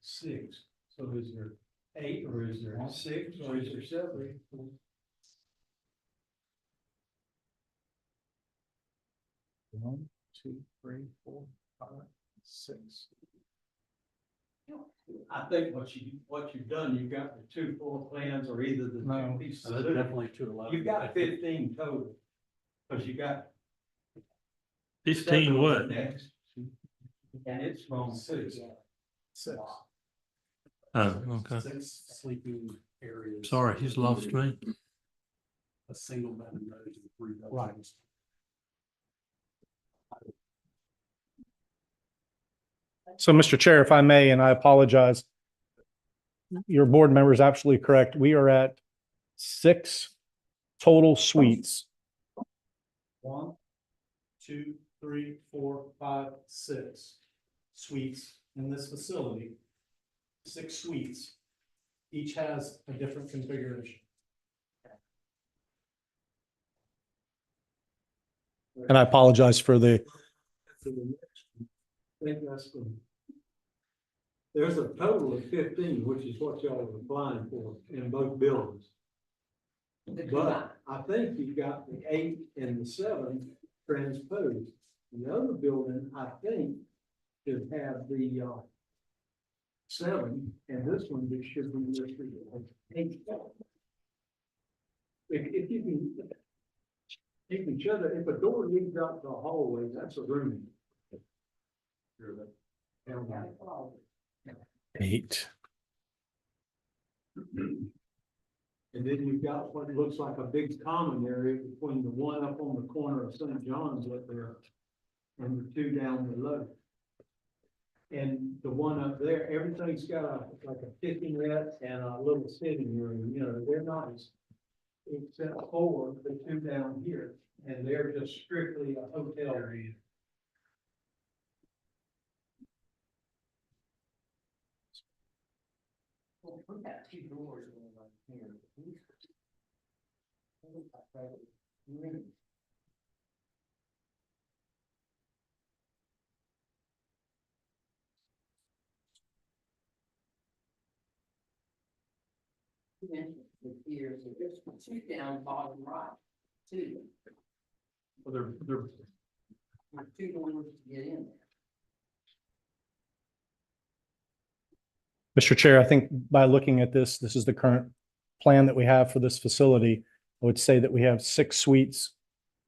6. So is there 8 or is there 6 or is there 7? One, 2, 3, 4, 5, 6. I think what you've done, you've got the 2 floor plans or either the No. 2 pieces. So that's definitely 211. You've got 15 total. Because you got. 15 7 on what? the next. And it's from 6. 6. Oh, okay. 6 sleeping areas. Sorry, he's lost me. A single bed and those 3 bedrooms. Right. So, Mr. Chair, if I may, and I apologize, your board member is absolutely correct. We are at 6 total suites. 1, 2, 3, 4, 5, 6 suites in this facility. 6 suites. Each has a different configuration. And I apologize for the, There's a total of 15, which is what y'all are applying for in both buildings. But I think you've got the 8 and the 7 transposed. The other building, I think, should have the 7, and this one just should be listed as 8. If you can shut it, if a door leads out to a hallway, that's a room. 8. And then you've got what looks like a big common area between the one up on the corner of St. John's up there and the 2 down below. And the one up there, everything's got like a kitchenette and a little sitting room, you know, they're nice. Except for the 2 down here, and they're just strictly a hotel area. We got 2 doors here. Here, so there's 2 down bottom right, 2. Well, they're 2 doors to get in there. Mr. Chair, I think by looking at this, this is the current plan that we have for this facility. I would say that we have 6 suites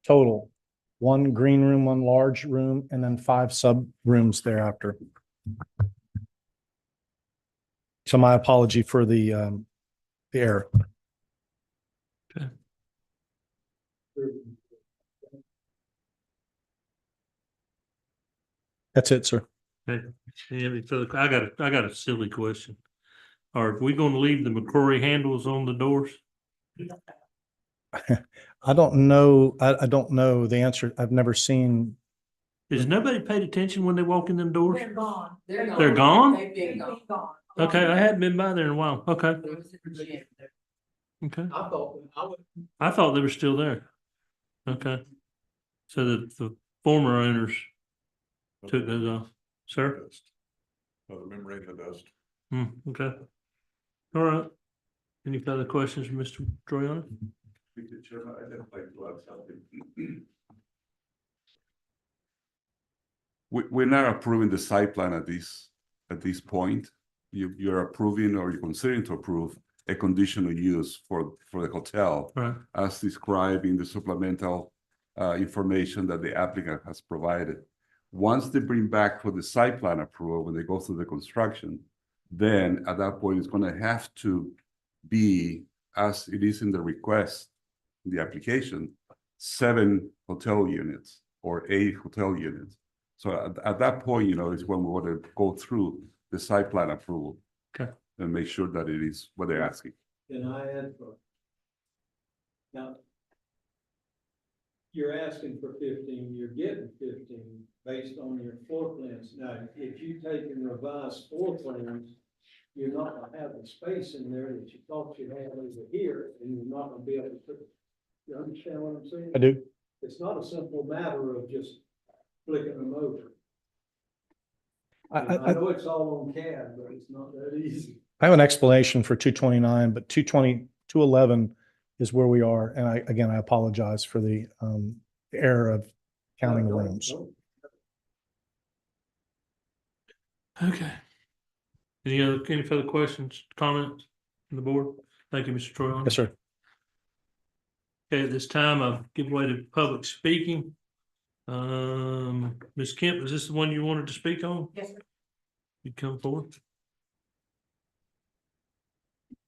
total, 1 green room, 1 large room, and then 5 sub rooms thereafter. So my apology for the error. That's it, sir. Okay. Any further- I got a silly question. Are we gonna leave the McCrory handles on the doors? I don't know. I don't know the answer. I've never seen. Is nobody paid attention when they walk in them doors? They're gone. They're gone? They've been gone. Okay, I hadn't been by there in a while. Okay, It was in the gym. okay. I would, I thought they were still there. Okay. So the former owners took those off, sir? The memory of the dust. Okay. All right. Any further questions, from Mr. Troyano? Mr. Chairman, I'd just like to add something. We're not approving the site plan at this point. You're approving or you're considering to approve a conditional use for the hotel Right. as described in the supplemental information that the applicant has provided. Once they bring back for the site plan approval, when they go through the construction, then at that point, it's gonna have to be, as it is in the request, the application, 7 hotel units or 8 hotel units. So at that point, is when we want to go through the site plan approval. Okay. And make sure that it is what they're asking. can I add for? Now, you're asking for 15, you're getting 15 based on your floor plans. Now, if you take and revise floor plans, you're not gonna have the space in there that you thought you had over here, and you're not gonna be able to put. You understand what I'm saying? I do. It's not a simple matter of just flicking them over. I I know it's all on CAD, but it's not that easy. have an explanation for 229, but 211 is where we are. And I apologize for the error of counting the rooms. Okay. Any further questions, comments from the board? Thank you, Mr. Troy. Yes, sir. Okay, at this time, I'll give way to public speaking. Ms. Kemp, is this the one you wanted to speak on? Yes, sir. You come forward.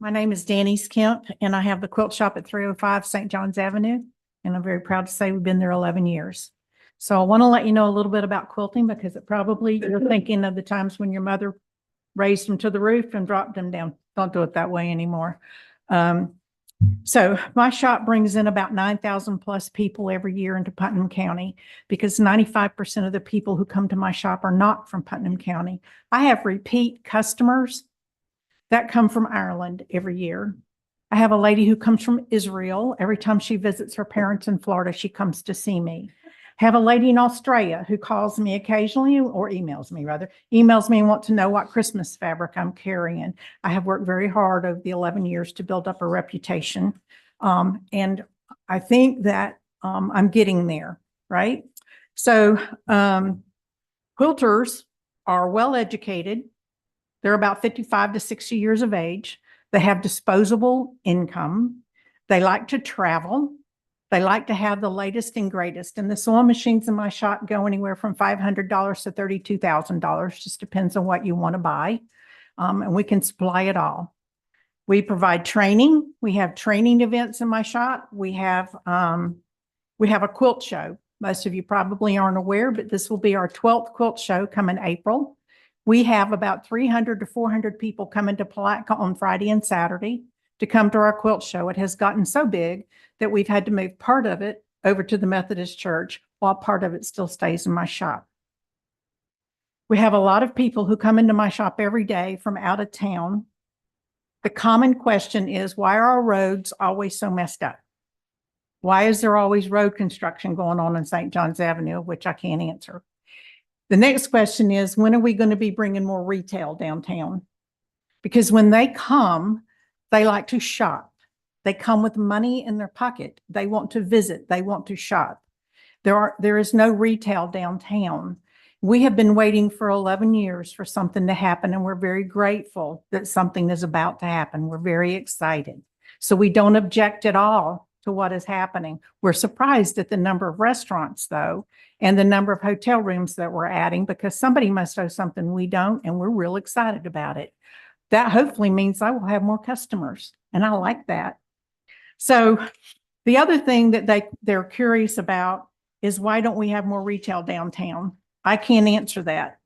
My name is Danny Kemp, and I have the quilt shop at 305 St. John's Avenue, and I'm very proud to say we've been there 11 years. So I want to let you know a little bit about quilting because it probably you're thinking of the times when your mother raised them to the roof and dropped them down. Don't do it that way anymore. So my shop brings in about 9,000 plus people every year into Putnam County because 95% of the people who come to my shop are not from Putnam County. I have repeat customers that come from Ireland every year. I have a lady who comes from Israel. Every time she visits her parents in Florida, she comes to see me. Have a lady in Australia who calls me occasionally or emails me and want to know what Christmas fabric I'm carrying. I have worked very hard over the 11 years to build up a reputation. And I think that I'm getting there, right? So quilters are well educated. They're about 55 to 60 years of age. They have disposable income. They like to travel. They like to have the latest and greatest. And the sewing machines in my shop go anywhere from $500 to $32,000. Just depends on what you want to buy. And we can supply it all. We provide training. We have training events in my shop. We have a quilt show. Most of you probably aren't aware, but this will be our 12th quilt show coming April. We have about 300 to 400 people coming to Palatka on Friday and Saturday to come to our quilt show. It has gotten so big that we've had to move part of it over to the Methodist Church while part of it still stays in my shop. We have a lot of people who come into my shop every day from out of town. The common question is, why are our roads always so messed up? Why is there always road construction going on in St. John's Avenue, which I can't answer? The next question is, when are we going to be bringing more retail downtown? Because when they come, they like to shop. They come with money in their pocket. They want to visit. They want to shop. There is no retail downtown. We have been waiting for 11 years for something to happen, and we're very grateful that something is about to happen. We're very excited. So we don't object at all to what is happening. We're surprised at the number of restaurants, though, and the number of hotel rooms that we're adding because somebody must know something we don't, and we're real excited about it. That hopefully means I will have more customers, and I like that. So the other thing that they're curious about is why don't we have more retail downtown? I can't answer that.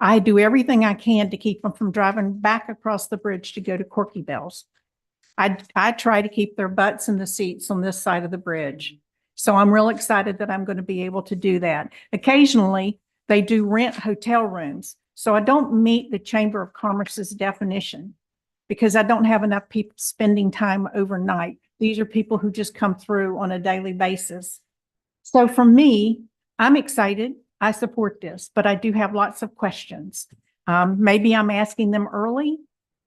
I do everything I can to keep them from driving back across the bridge to go to Corky Bells. I try to keep their butts in the seats on this side of the bridge. So I'm real excited that I'm going to be able to do that. Occasionally, they do rent hotel rooms. So I don't meet the Chamber of Commerce's definition because I don't have enough people spending time overnight. These are people who just come through on a daily basis. So for me, I'm excited. I support this, but I do have lots of questions. Maybe I'm asking them early.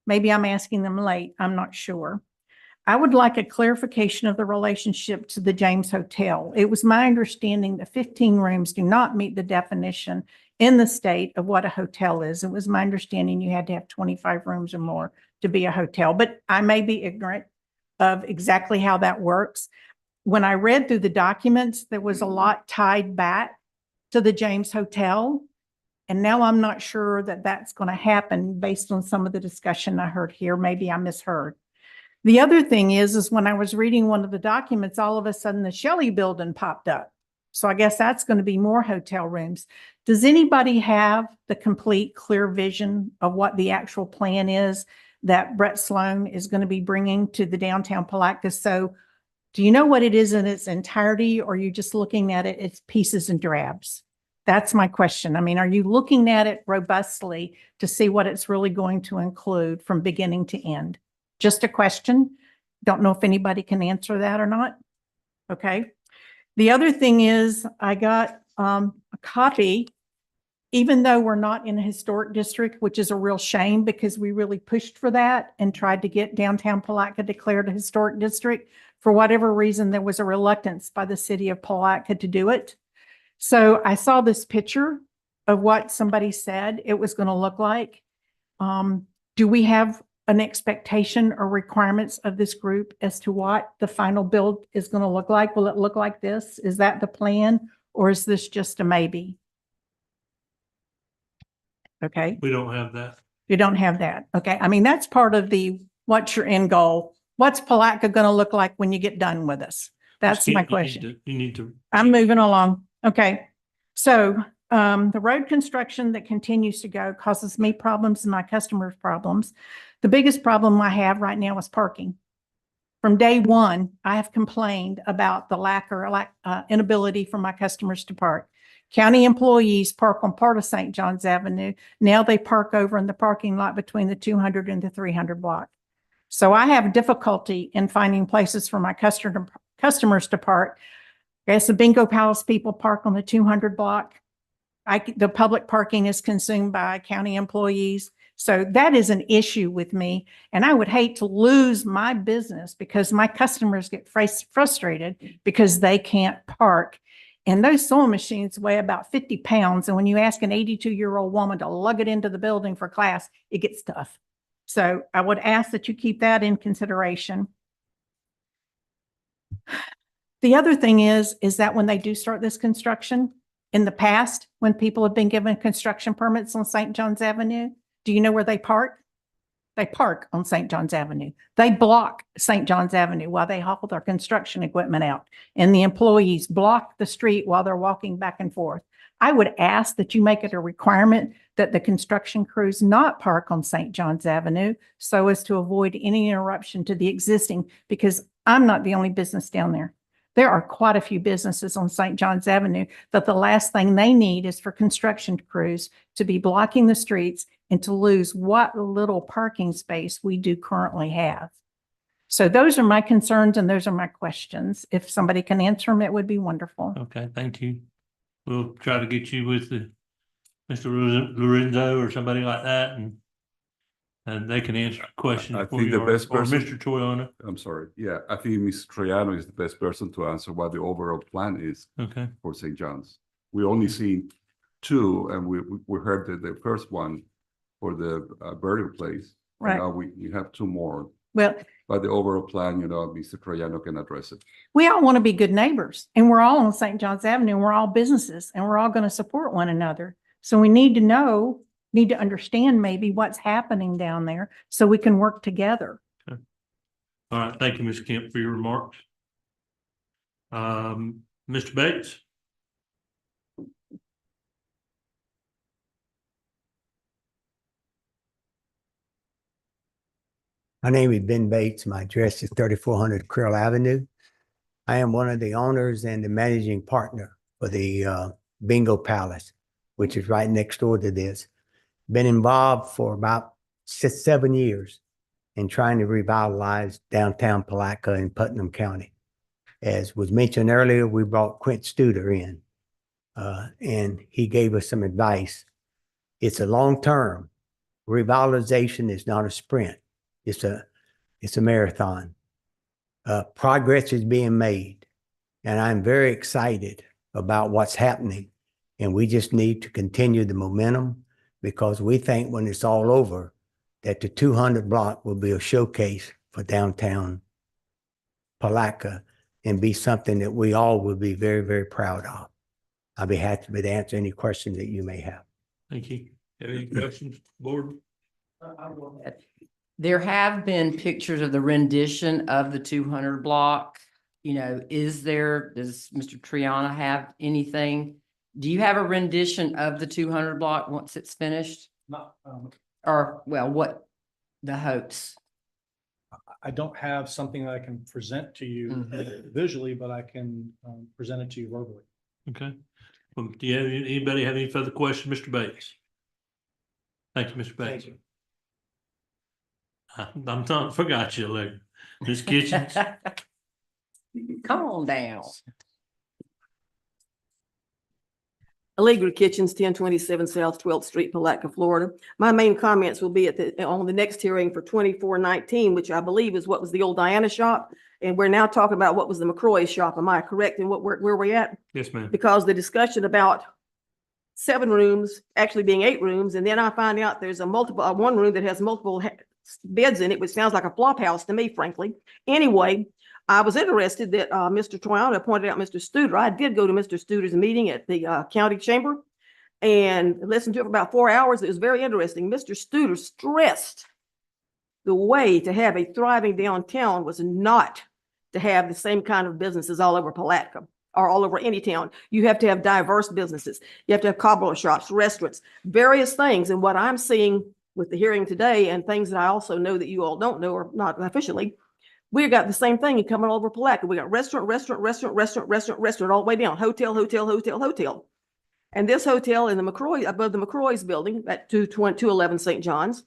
Maybe I'm asking them late. I'm not sure. I would like a clarification of the relationship to the James Hotel. It was my understanding that 15 rooms do not meet the definition in the state of what a hotel is. It was my understanding you had to have 25 rooms or more to be a hotel, but I may be ignorant of exactly how that works. When I read through the documents, there was a lot tied back to the James Hotel. And now I'm not sure that that's going to happen based on some of the discussion I heard here. Maybe I misheard. The other thing is when I was reading one of the documents, all of a sudden the Shelley building popped up. So I guess that's going to be more hotel rooms. Does anybody have the complete clear vision of what the actual plan is that Brett Sloan is going to be bringing to the downtown Palatka? So do you know what it is in its entirety, or are you just looking at it, its pieces and drabs? That's my question. I mean, are you looking at it robustly to see what it's really going to include from beginning to end? Just a question. Don't know if anybody can answer that or not. Okay. The other thing is I got a copy, even though we're not in a historic district, which is a real shame because we really pushed for that and tried to get downtown Palatka declared a historic district. For whatever reason, there was a reluctance by the city of Palatka to do it. So I saw this picture of what somebody said it was going to look like. Do we have an expectation or requirements of this group as to what the final build is going to look like? Will it look like this? Is that the plan, or is this just a maybe? Okay. We don't have that. You don't have that. Okay. I mean, that's part of the, what's your end goal? What's Palatka going to look like when you get done with us? That's my question. You need to. I'm moving along. Okay. So the road construction that continues to go causes me problems and my customers problems. The biggest problem I have right now is parking. From day one, I have complained about the lack or inability for my customers to park. County employees park on part of St. John's Avenue. Now they park over in the parking lot between the 200 and the 300 block. So I have difficulty in finding places for my customers to park. I guess the Bingo Palace people park on the 200 block. The public parking is consumed by county employees. So that is an issue with me. And I would hate to lose my business because my customers get frustrated because they can't park. And those sewing machines weigh about 50 pounds. And when you ask an 82-year-old woman to lug it into the building for class, it gets tough. So I would ask that you keep that in consideration. The other thing is that when they do start this construction, in the past, when people have been given construction permits on St. John's Avenue, do you know where they park? They park on St. John's Avenue. They block St. John's Avenue while they haul their construction equipment out. And the employees block the street while they're walking back and forth. I would ask that you make it a requirement that the construction crews not park on St. John's Avenue so as to avoid any interruption to the existing, because I'm not the only business down there. There are quite a few businesses on St. John's Avenue that the last thing they need is for construction crews to be blocking the streets and to lose what little parking space we do currently have. So those are my concerns and those are my questions. If somebody can answer them, it would be wonderful. Okay, thank you. We'll try to get you with the Mr. Lorenzo or somebody like that, and they can answer the question I for think you, the best or person- Mr. Troyano. I'm sorry. Yeah, I think Ms. Troyano is the best person to answer what the overall plan is Okay, for St. John's. We only see two, and we heard that the first one for the burial place. And Right. now we have two more, Well, but the overall plan, Mr. Troyano can address it. we all want to be good neighbors and we're all on St. John's Avenue and we're all businesses and we're all going to support one another. So we need to understand maybe what's happening down there so we can work together. all right, thank you, Ms. Kemp, for your remarks. Mr. Bates? My name is Ben Bates. My address is 3400 Krill Avenue. I am one of the owners and the managing partner for the Bingo Palace, which is right next door to this. Been involved for about 7 years in trying to revitalize downtown Palatka in Putnam County. As was mentioned earlier, we brought Quint Studer in, and he gave us some advice. It's a long-term. Revitalization is not a sprint. It's a marathon. Progress is being made, and I'm very excited about what's happening. And we just need to continue the momentum, because we think when it's all over, that the 200 block will be a showcase for downtown Palatka and be something that we all will be very, very proud of. I'll be happy to answer any questions that you may have. Thank you. Have any questions, board? There have been pictures of the rendition of the 200 block. You know, does Mr. Triana have anything? Do you have a rendition of the 200 block once it's finished? Not, Or, well, what the hopes? I don't have something that I can present to you visually, but I can present it to you verbally. Okay. Do you have, anybody have any further questions, Mr. Bates? Thank you, Mr. Bates. I'm not, forgot you, Larry. Ms. Kitchens? Come on down. Allegra Kitchens, 1027 South 12th Street, Palatka, Florida. My main comments will be on the next hearing for 2419, which I believe is what was the old Diana shop. And we're now talking about what was the McCroy shop. Am I correct in where we're at? Yes, ma'am. Because the discussion about 7 rooms actually being 8 rooms, and then I find out there's one room that has multiple beds in it, which sounds like a flop house to me, frankly. Anyway, I was interested that Mr. Triana pointed out Mr. Studer. I did go to Mr. Studer's meeting at the county chamber and listened to it for about 4 hours. It was very interesting. Mr. Studer stressed the way to have a thriving downtown was not to have the same kind of businesses all over Palatka or all over any town. You have to have diverse businesses. You have to have cobbler shops, restaurants, various things. And what I'm seeing with the hearing today, and things that I also know that you all don't know or not officially, we got the same thing coming all over Palatka. We got restaurant all the way down, hotel. And this hotel in the McCroy, above the McCroy's building at 211 St. John's,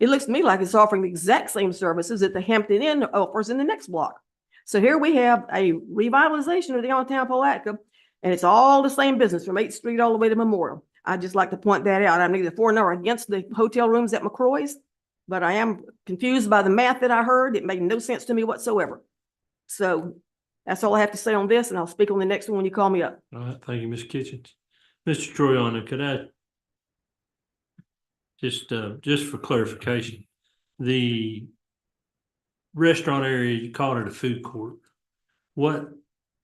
it looks to me like it's offering the exact same services that the Hampton Inn offers in the next block. So here we have a revitalization of downtown Palatka, and it's all the same business from 8th Street all the way to Memorial. I'd just like to point that out. I'm neither for nor against the hotel rooms at McCroy's, but I am confused by the math that I heard. It made no sense to me whatsoever. So that's all I have to say on this, and I'll speak on the next one when you call me up. All right, thank you, Ms. Kitchens. Mr. Troyano, could I just for clarification, the restaurant area, you called it a food court. What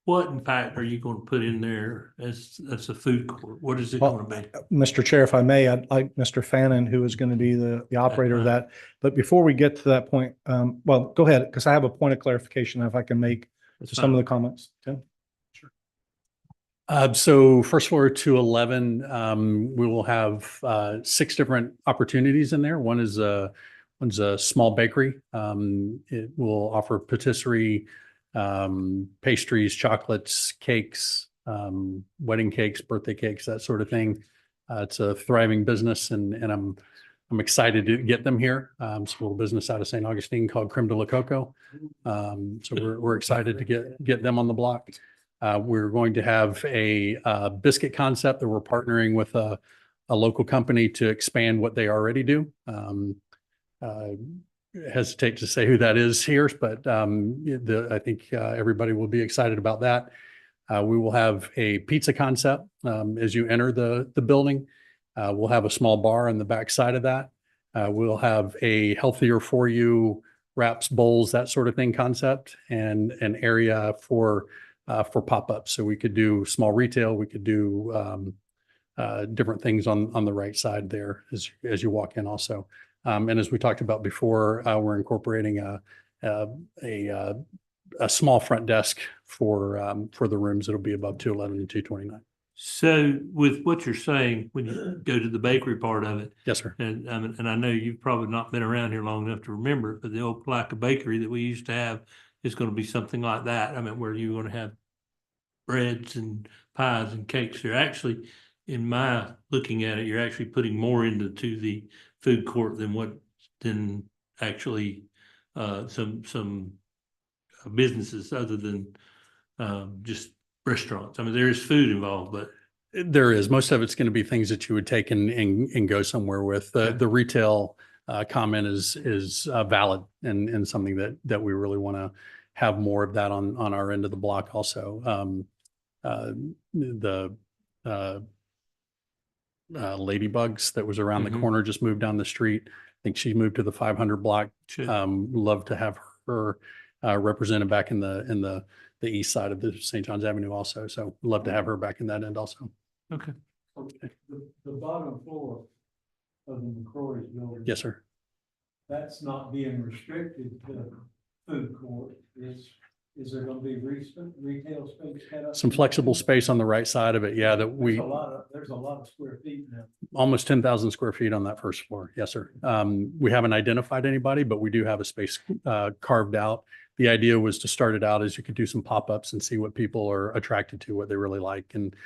in fact are you going to put in there as a food court? What is it going to be? Mr. Chair, if I may, I'd like Mr. Fannin, who is going to be the operator of that. But before we get to that point, well, go ahead, because I have a point of clarification if I can make to some of the comments. Tim? So first floor to 11, we will have 6 different opportunities in there. One's a small bakery. It will offer patisserie, pastries, chocolates, cakes, wedding cakes, birthday cakes, that sort of thing. It's a thriving business, and I'm excited to get them here. It's a little business out of St. Augustine called Creme de la Coco. So we're excited to get them on the block. We're going to have a biscuit concept that we're partnering with a local company to expand what they already do. Hesitate to say who that is here, but I think everybody will be excited about that. We will have a pizza concept as you enter the building. We'll have a small bar on the back side of that. We'll have a healthier for you wraps, bowls, that sort of thing concept, and an area for pop-ups. So we could do small retail. We could do different things on the right side there as you walk in also. And as we talked about before, we're incorporating a small front desk for the rooms that'll be above 211 and 229. So with what you're saying, when you go to the bakery part of it, Yes, sir. and I know you've probably not been around here long enough to remember it, but the old Palaca Bakery that we used to have is gonna be something like that. I mean, where you're gonna have breads and pies and cakes. You're actually, in my looking at it, you're actually putting more into the food court than actually some businesses other than just restaurants. I mean, there is food involved, but There is. Most of it's going to be things that you would take and go somewhere with. The retail comment is valid and something that we really want to have more of that on our end of the block also. The Ladybugs that was around the Mhm. corner just moved down the street. I think she moved to the 500 block. should. Love to have her represented back in the east side of the St. John's Avenue also. So love to have her back in that end also. Okay. The bottom floor of the McCrory's building. Yes, sir. That's not being restricted to food court. Is there gonna be retail space set up? Some flexible space on the right side of it. Yeah, that we. There's a lot of square feet now. Almost 10,000 square feet on that first floor. Yes, sir. We haven't identified anybody, but we do have a space carved out. The idea was to start it out as you could do some pop-ups and see what people are attracted to, what they really like and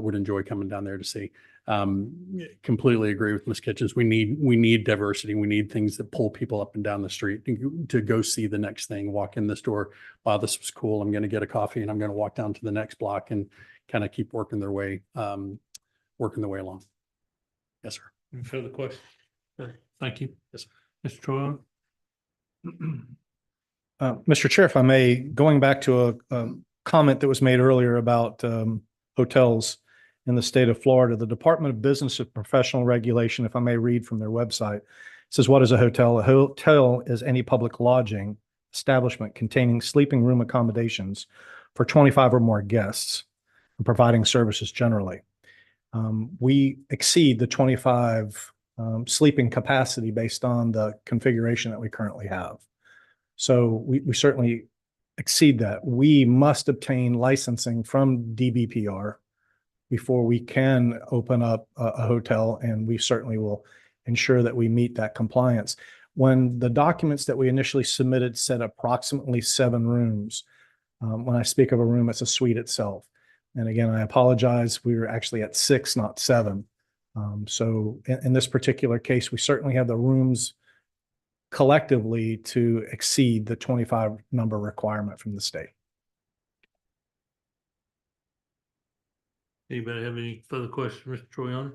would enjoy coming down there to see. Completely agree with Ms. Kitchens. We need diversity. We need things that pull people up and down the street to go see the next thing, walk in the store. Wow, this was cool. I'm going to get a coffee and I'm going to walk down to the next block and kind of keep working their way along. Yes, sir. Any further questions? Thank you. Yes, Mr. Troy. Mr. Chair, if I may, going back to a comment that was made earlier about hotels in the state of Florida, the Department of Business and Professional Regulation, if I may read from their website, says, what is a hotel? A hotel is any public lodging establishment containing sleeping room accommodations for 25 or more guests and providing services generally. We exceed the 25 sleeping capacity based on the configuration that we currently have. So we certainly exceed that. We must obtain licensing from DBPR before we can open up a hotel, and we certainly will ensure that we meet that compliance. When the documents that we initially submitted said approximately 7 rooms, when I speak of a room, it's a suite itself. And again, I apologize, we were actually at 6, not 7. So in this particular case, we certainly have the rooms collectively to exceed the 25 number requirement from the state. Anybody have any further questions, Mr. Troyano?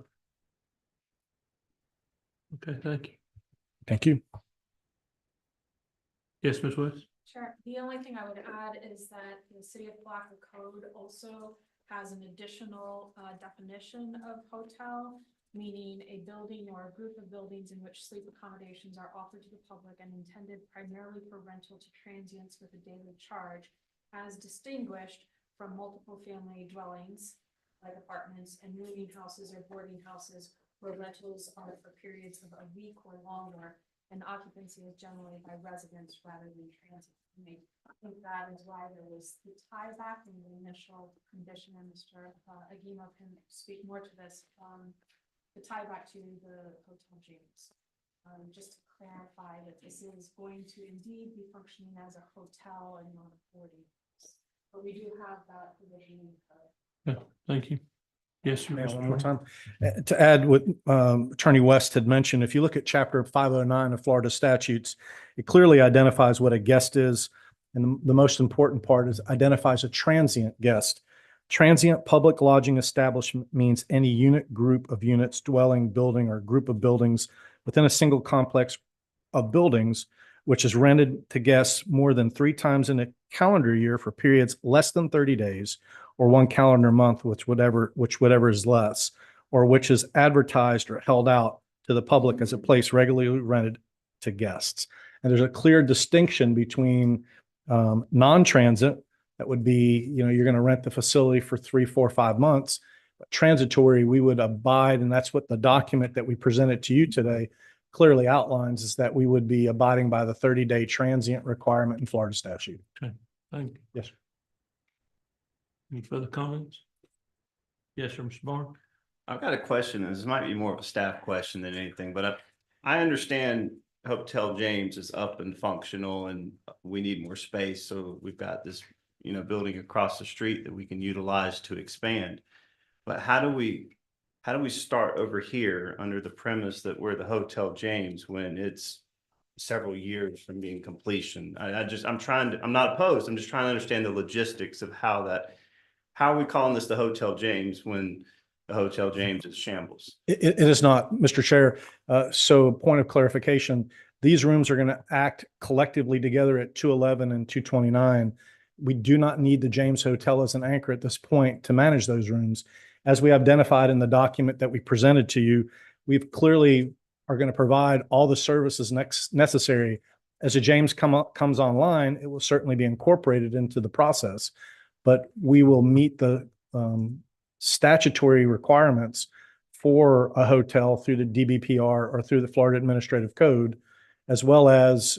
Okay, thank you. Thank you. Yes, Ms. West? Sure. The only thing I would add is that the City of Palaca Code also has an additional definition of hotel, meaning a building or a group of buildings in which sleep accommodations are offered to the public and intended primarily for rental to transients with a daily charge, as distinguished from multiple family dwellings like apartments and rooming houses or boarding houses where rentals are for periods of a week or longer, and occupancy is generally by residents rather than transit. I think that is why there was the tie back in the initial condition, and Mr. Aguimo can speak more to this, the tie back to the hotel gyms. Just to clarify that this is going to indeed be functioning as a hotel and not a boarding house. But we do have that provision in the code. Thank you. Yes, sir. May I Mr. one more Troy. time. To add what Attorney West had mentioned, if you look at Chapter 509 of Florida statutes, it clearly identifies what a guest is. And the most important part is identifies a transient guest. Transient public lodging establishment means any unit, group of units, dwelling, building, or group of buildings within a single complex of buildings, which is rented to guests more than 3 times in a calendar year for periods less than 30 days, or 1 calendar month, which whatever is less, or which is advertised or held out to the public as a place regularly rented to guests. And there's a clear distinction between non-transit, that would be, you're going to rent the facility for 3, 4, 5 months. But transitory, we would abide, and that's what the document that we presented to you today clearly outlines, is that we would be abiding by the 30-day transient requirement in Florida statute. Okay, thank you. Yes, sir. Any further comments? Yes, sir, Mr. Barnes. I've got a question, and this might be more of a staff question than anything, but I understand Hotel James is up and functional and we need more space. So we've got this, building across the street that we can utilize to expand. But how do we start over here under the premise that we're the Hotel James when it's several years from being completion? I'm not opposed. I'm just trying to understand the logistics of how are we calling this the Hotel James when the Hotel James is shambles? It is not, Mr. Chair. So point of clarification, these rooms are going to act collectively together at 211 and 229. We do not need the James Hotel as an anchor at this point to manage those rooms. As we identified in the document that we presented to you, we've clearly are going to provide all the services necessary. As a James comes online, it will certainly be incorporated into the process, but we will meet the statutory requirements for a hotel through the DBPR or through the Florida Administrative Code, as well as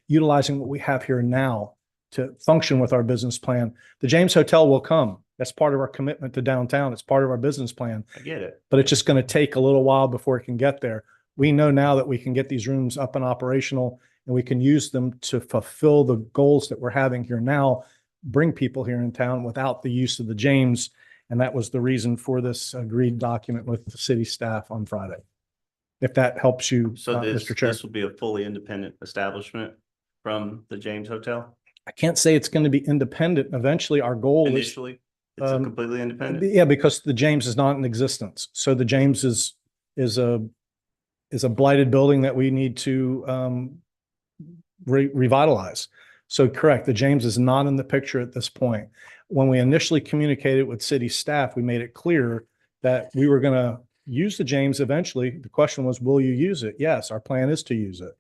utilizing what we have here now to function with our business plan. The James Hotel will come. That's part of our commitment to downtown. It's part of our business plan. I get it. But it's just going to take a little while before it can get there. We know now that we can get these rooms up and operational, and we can use them to fulfill the goals that we're having here now, bring people here in town without the use of the James. And that was the reason for this agreed document with the city staff on Friday. If that helps you, So Mr. Chair. this will be a fully independent establishment from the James Hotel? I can't say it's going to be independent. Eventually, our goal is, Initially, it's completely independent? yeah, because the James is not in existence. So the James is a blighted building that we need to revitalize. So correct, the James is not in the picture at this point. When we initially communicated with city staff, we made it clear that we were going to use the James eventually. The question was, will you use it? Yes, our plan is to use it,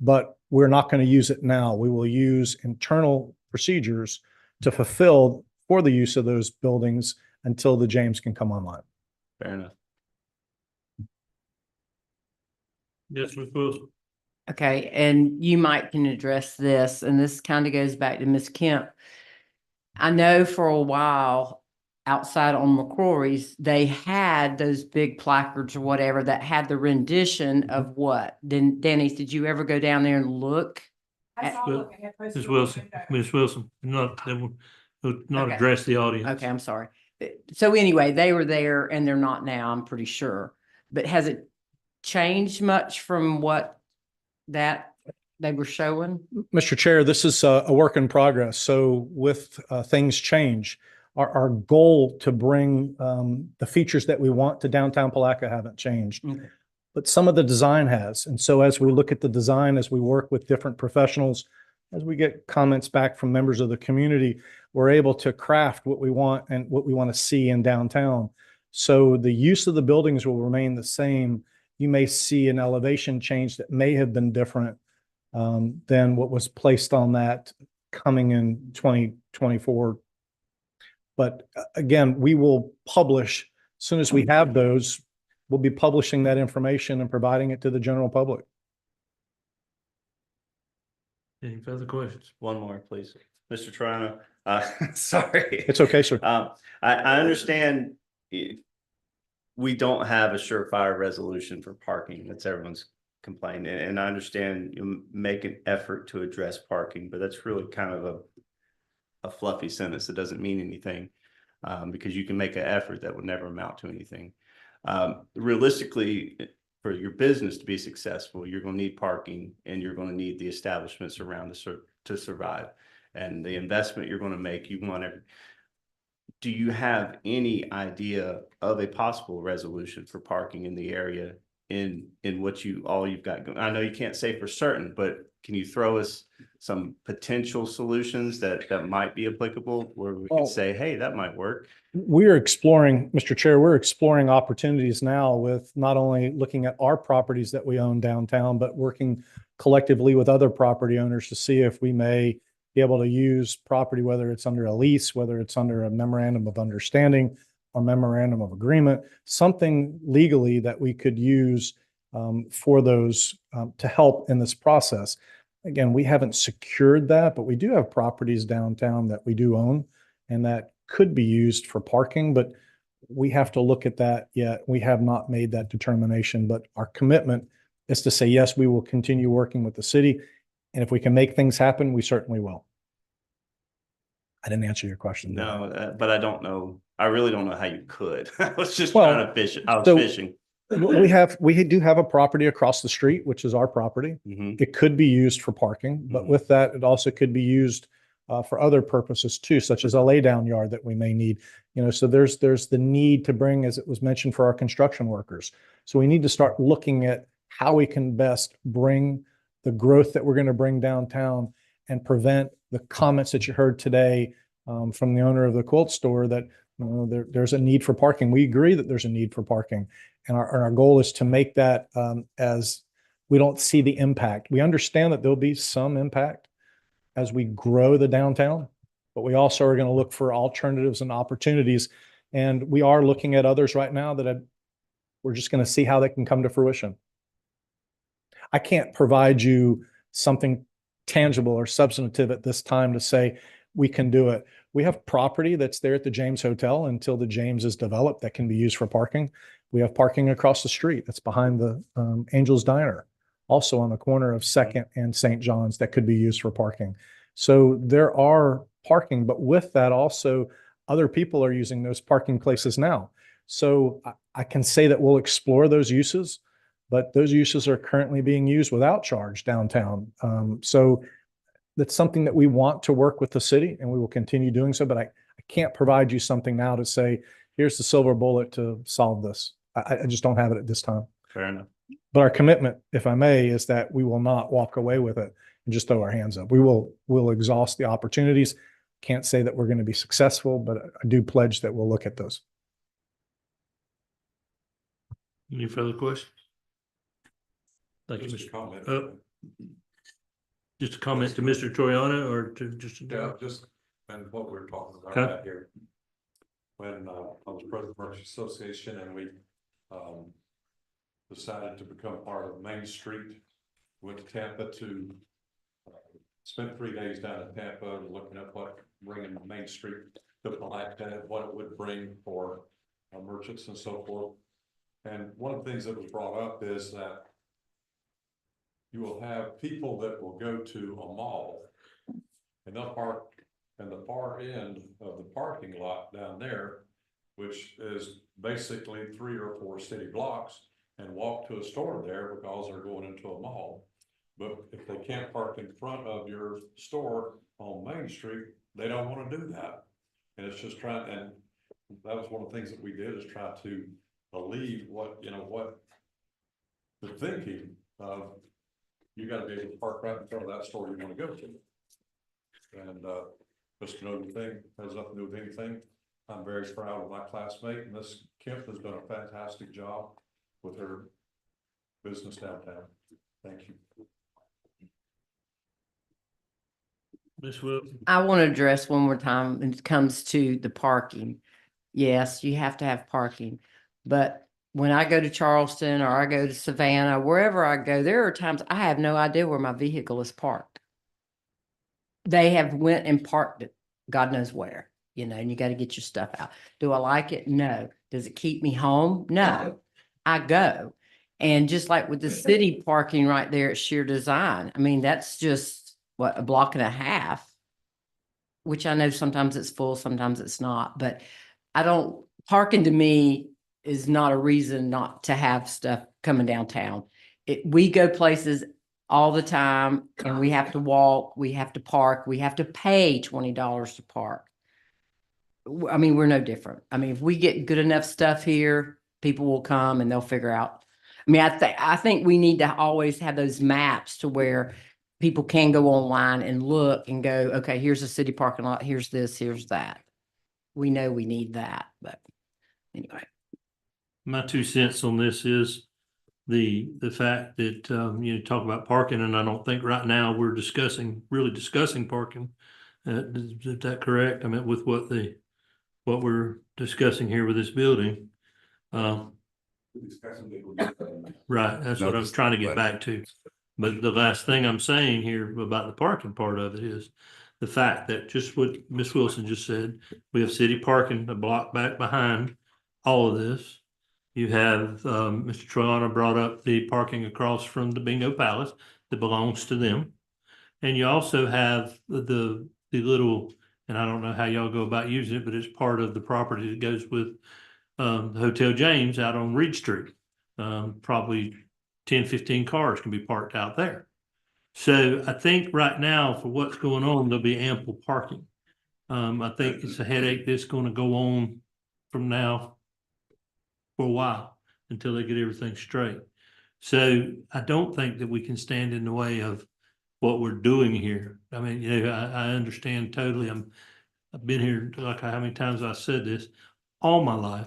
but we're not going to use it now. We will use internal procedures to fulfill for the use of those buildings until the James can come online. Fair enough. Yes, Ms. Wilson. Okay, and you might can address this, and this kind of goes back to Ms. Kemp. I know for a while outside on McCrory's, they had those big placards or whatever that had the rendition of what? Then Dennis, did you ever go down there and look? I saw what they had posted Ms. on Wilson, the window. Ms. Wilson, that will not Okay. address the audience. Okay, I'm sorry. So anyway, they were there and they're not now, I'm pretty sure. But has it changed much from what that they were showing? Mr. Chair, this is a work in progress. So with things change, our goal to bring the features that we want to downtown Palaca haven't changed. Okay. But some of the design has. And so as we look at the design, as we work with different professionals, as we get comments back from members of the community, we're able to craft what we want and what we want to see in downtown. So the use of the buildings will remain the same. You may see an elevation change that may have been different than what was placed on that coming in 2024. But again, we will publish, as soon as we have those, we'll be publishing that information and providing it to the general public. Any further questions? One more, please. Mr. Triano, sorry. It's okay, sir. I understand we don't have a surefire resolution for parking. That's everyone's complaint. And I understand you make an effort to address parking, but that's really kind of a fluffy sentence that doesn't mean anything because you can make an effort that would never amount to anything. Realistically, for your business to be successful, you're going to need parking and you're going to need the establishments around to survive. And the investment you're going to make, you want to. Do you have any idea of a possible resolution for parking in the area in what you've got going? I know you can't say for certain, but can you throw us some potential solutions that might be applicable where we could say, hey, that might work? We're exploring, Mr. Chair, we're exploring opportunities now with not only looking at our properties that we own downtown, but working collectively with other property owners to see if we may be able to use property, whether it's under a lease, whether it's under a memorandum of understanding or memorandum of agreement, something legally that we could use for those to help in this process. Again, we haven't secured that, but we do have properties downtown that we do own and that could be used for parking. But we have to look at that yet. We have not made that determination, but our commitment is to say, yes, we will continue working with the city. And if we can make things happen, we certainly will. I didn't answer your question. did I? No, but I don't know. I really don't know how you could. I was just Well, trying to fish. I was so- fishing. We do have a property across the street, which is our property. Mhm. It could be used for parking, but Mhm. with that, it also could be used for other purposes too, such as a laydown yard that we may need. So there's the need to bring, as it was mentioned, for our construction workers. So we need to start looking at how we can best bring the growth that we're going to bring downtown and prevent the comments that you heard today from the owner of the quilt store that there's a need for parking. We agree that there's a need for parking. And our goal is to make that as we don't see the impact. We understand that there'll be some impact as we grow the downtown, but we also are going to look for alternatives and opportunities. And we are looking at others right now that we're just going to see how they can come to fruition. I can't provide you something tangible or substantive at this time to say we can do it. We have property that's there at the James Hotel until the James is developed that can be used for parking. We have parking across the street that's behind the Angel's Diner, also on the corner of 2nd and St. John's that could be used for parking. So there are parking, but with that also other people are using those parking places now. So I can say that we'll explore those uses, but those uses are currently being used without charge downtown. So that's something that we want to work with the city and we will continue doing so, but I can't provide you something now to say, here's the silver bullet to solve this. I just don't have it at this time. Fair enough. But our commitment, if I may, is that we will not walk away with it and just throw our hands up. We'll exhaust the opportunities. Can't say that we're going to be successful, but I do pledge that we'll look at those. Any further questions? Thank you, Just a Mr. comment. Just a comment to Mr. Troiano or to just? Yeah, just, and what we're talking about Okay. right here. When I was president of the Merchants Association and we decided to become part of Main Street, went to Tampa to spent 3 days down in Tampa looking at what bringing Main Street to Palatka, what it would bring for merchants and so forth. And one of the things that was brought up is that you will have people that will go to a mall and they'll park in the far end of the parking lot down there, which is basically 3 or 4 city blocks, and walk to a store there because they're going into a mall. But if they can't park in front of your store on Main Street, they don't want to do that. And it's just trying, and that was one of the things that we did, is try to alleviate what the thinking of, you got to be able to park right in front of that store you want to go to. And just another thing, has nothing to do with anything. I'm very proud of my classmate, Miss Kemp has done a fantastic job with her business downtown. Thank you. Ms. Wilson? I want to address one more time when it comes to the parking. Yes, you have to have parking, but when I go to Charleston or I go to Savannah, wherever I go, there are times I have no idea where my vehicle is parked. They have went and parked it, God knows where, and you got to get your stuff out. Do I like it? No. Does it keep me home? No. I go. And just like with the city parking right there at Sheer Design, I mean, that's just what, a block and a half, which I know sometimes it's full, sometimes it's not, but parking to me is not a reason not to have stuff coming downtown. We go places all the time and we have to walk, we have to park, we have to pay $20 to park. I mean, we're no different. I mean, if we get good enough stuff here, people will come and they'll figure out. I mean, I think we need to always have those maps to where people can go online and look and go, okay, here's a city parking lot, here's this, here's that. We know we need that, but anyway. My 2 cents on this is the fact that, talk about parking, and I don't think right now we're really discussing parking. Is that correct? I mean, with what we're discussing here with this building. Right, that's what I was trying to get back to. But the last thing I'm saying here about the parking part of it is the fact that just what Ms. Wilson just said, we have city parking a block back behind all of this. You have, Mr. Troyana brought up the parking across from the Bingo Palace that belongs to them. And you also have the little, and I don't know how y'all go about using it, but it's part of the property that goes with the Hotel James out on Reed Street. Probably 10, 15 cars can be parked out there. So I think right now for what's going on, there'll be ample parking. I think it's a headache that's going to go on from now for a while until they get everything straight. So I don't think that we can stand in the way of what we're doing here. I mean, you know, I understand totally. I've been here, like how many times I said this, all my life.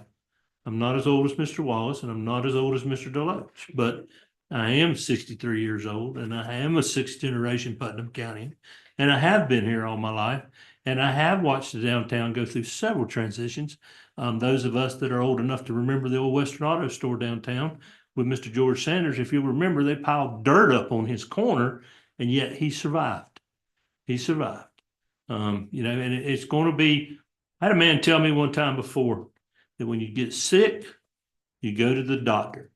I'm not as old as Mr. Wallace and I'm not as old as Mr. Deloach, but I am 63 years old and I am a sixth generation Putnam County. And I have been here all my life and I have watched the downtown go through several transitions. Those of us that are old enough to remember the old Western Auto Store downtown with Mr. George Sanders, if you'll remember, they piled dirt up on his corner and yet he survived. He survived. You know, and it's going to be, I had a man tell me one time before that when you get sick, you go to the doctor.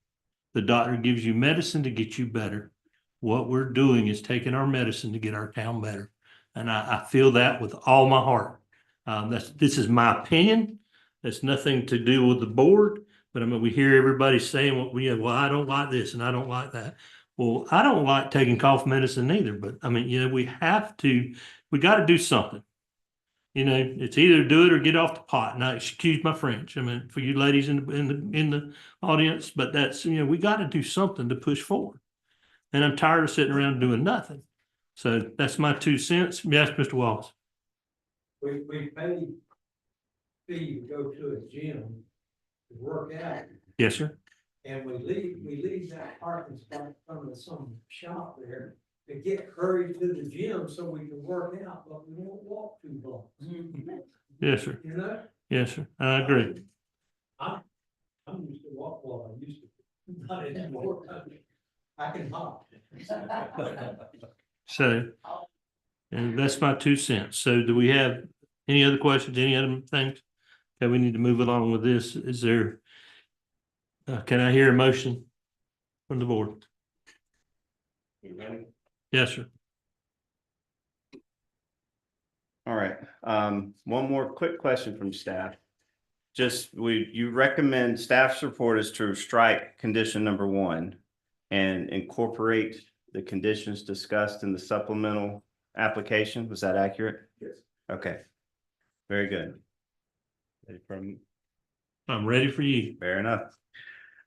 The doctor gives you medicine to get you better. What we're doing is taking our medicine to get our town better. And I feel that with all my heart. This is my opinion. That's nothing to do with the board. But I mean, we hear everybody saying, well, I don't like this and I don't like that. Well, I don't like taking cough medicine either. But I mean, you know, we got to do something. You know, it's either do it or get off the pot. And I excuse my French. I mean, for you ladies in the audience, but that's, you know, we got to do something to push forward. And I'm tired of sitting around doing nothing. So that's my 2 cents. Yes, Mr. Wallace. We pay fee to go to a gym to work out. Yes, sir. And we leave that parking spot from some shop there to get hurried to the gym so we can work out, but we won't walk 2 blocks. Yes, sir. You know? Yes, sir. I agree. I'm used to walk while I used to, not anymore. I can hop. So, and that's my 2 cents. So do we have any other questions, any other things? Okay, we need to move along with this. Is there, can I hear a motion from the board? You ready? Yes, sir. All right, one more quick question from staff. Just, you recommend staff's report is to strike condition number 1 and incorporate the conditions discussed in the supplemental application. Was that accurate? Yes. Okay, very good. I'm ready for you. Fair enough.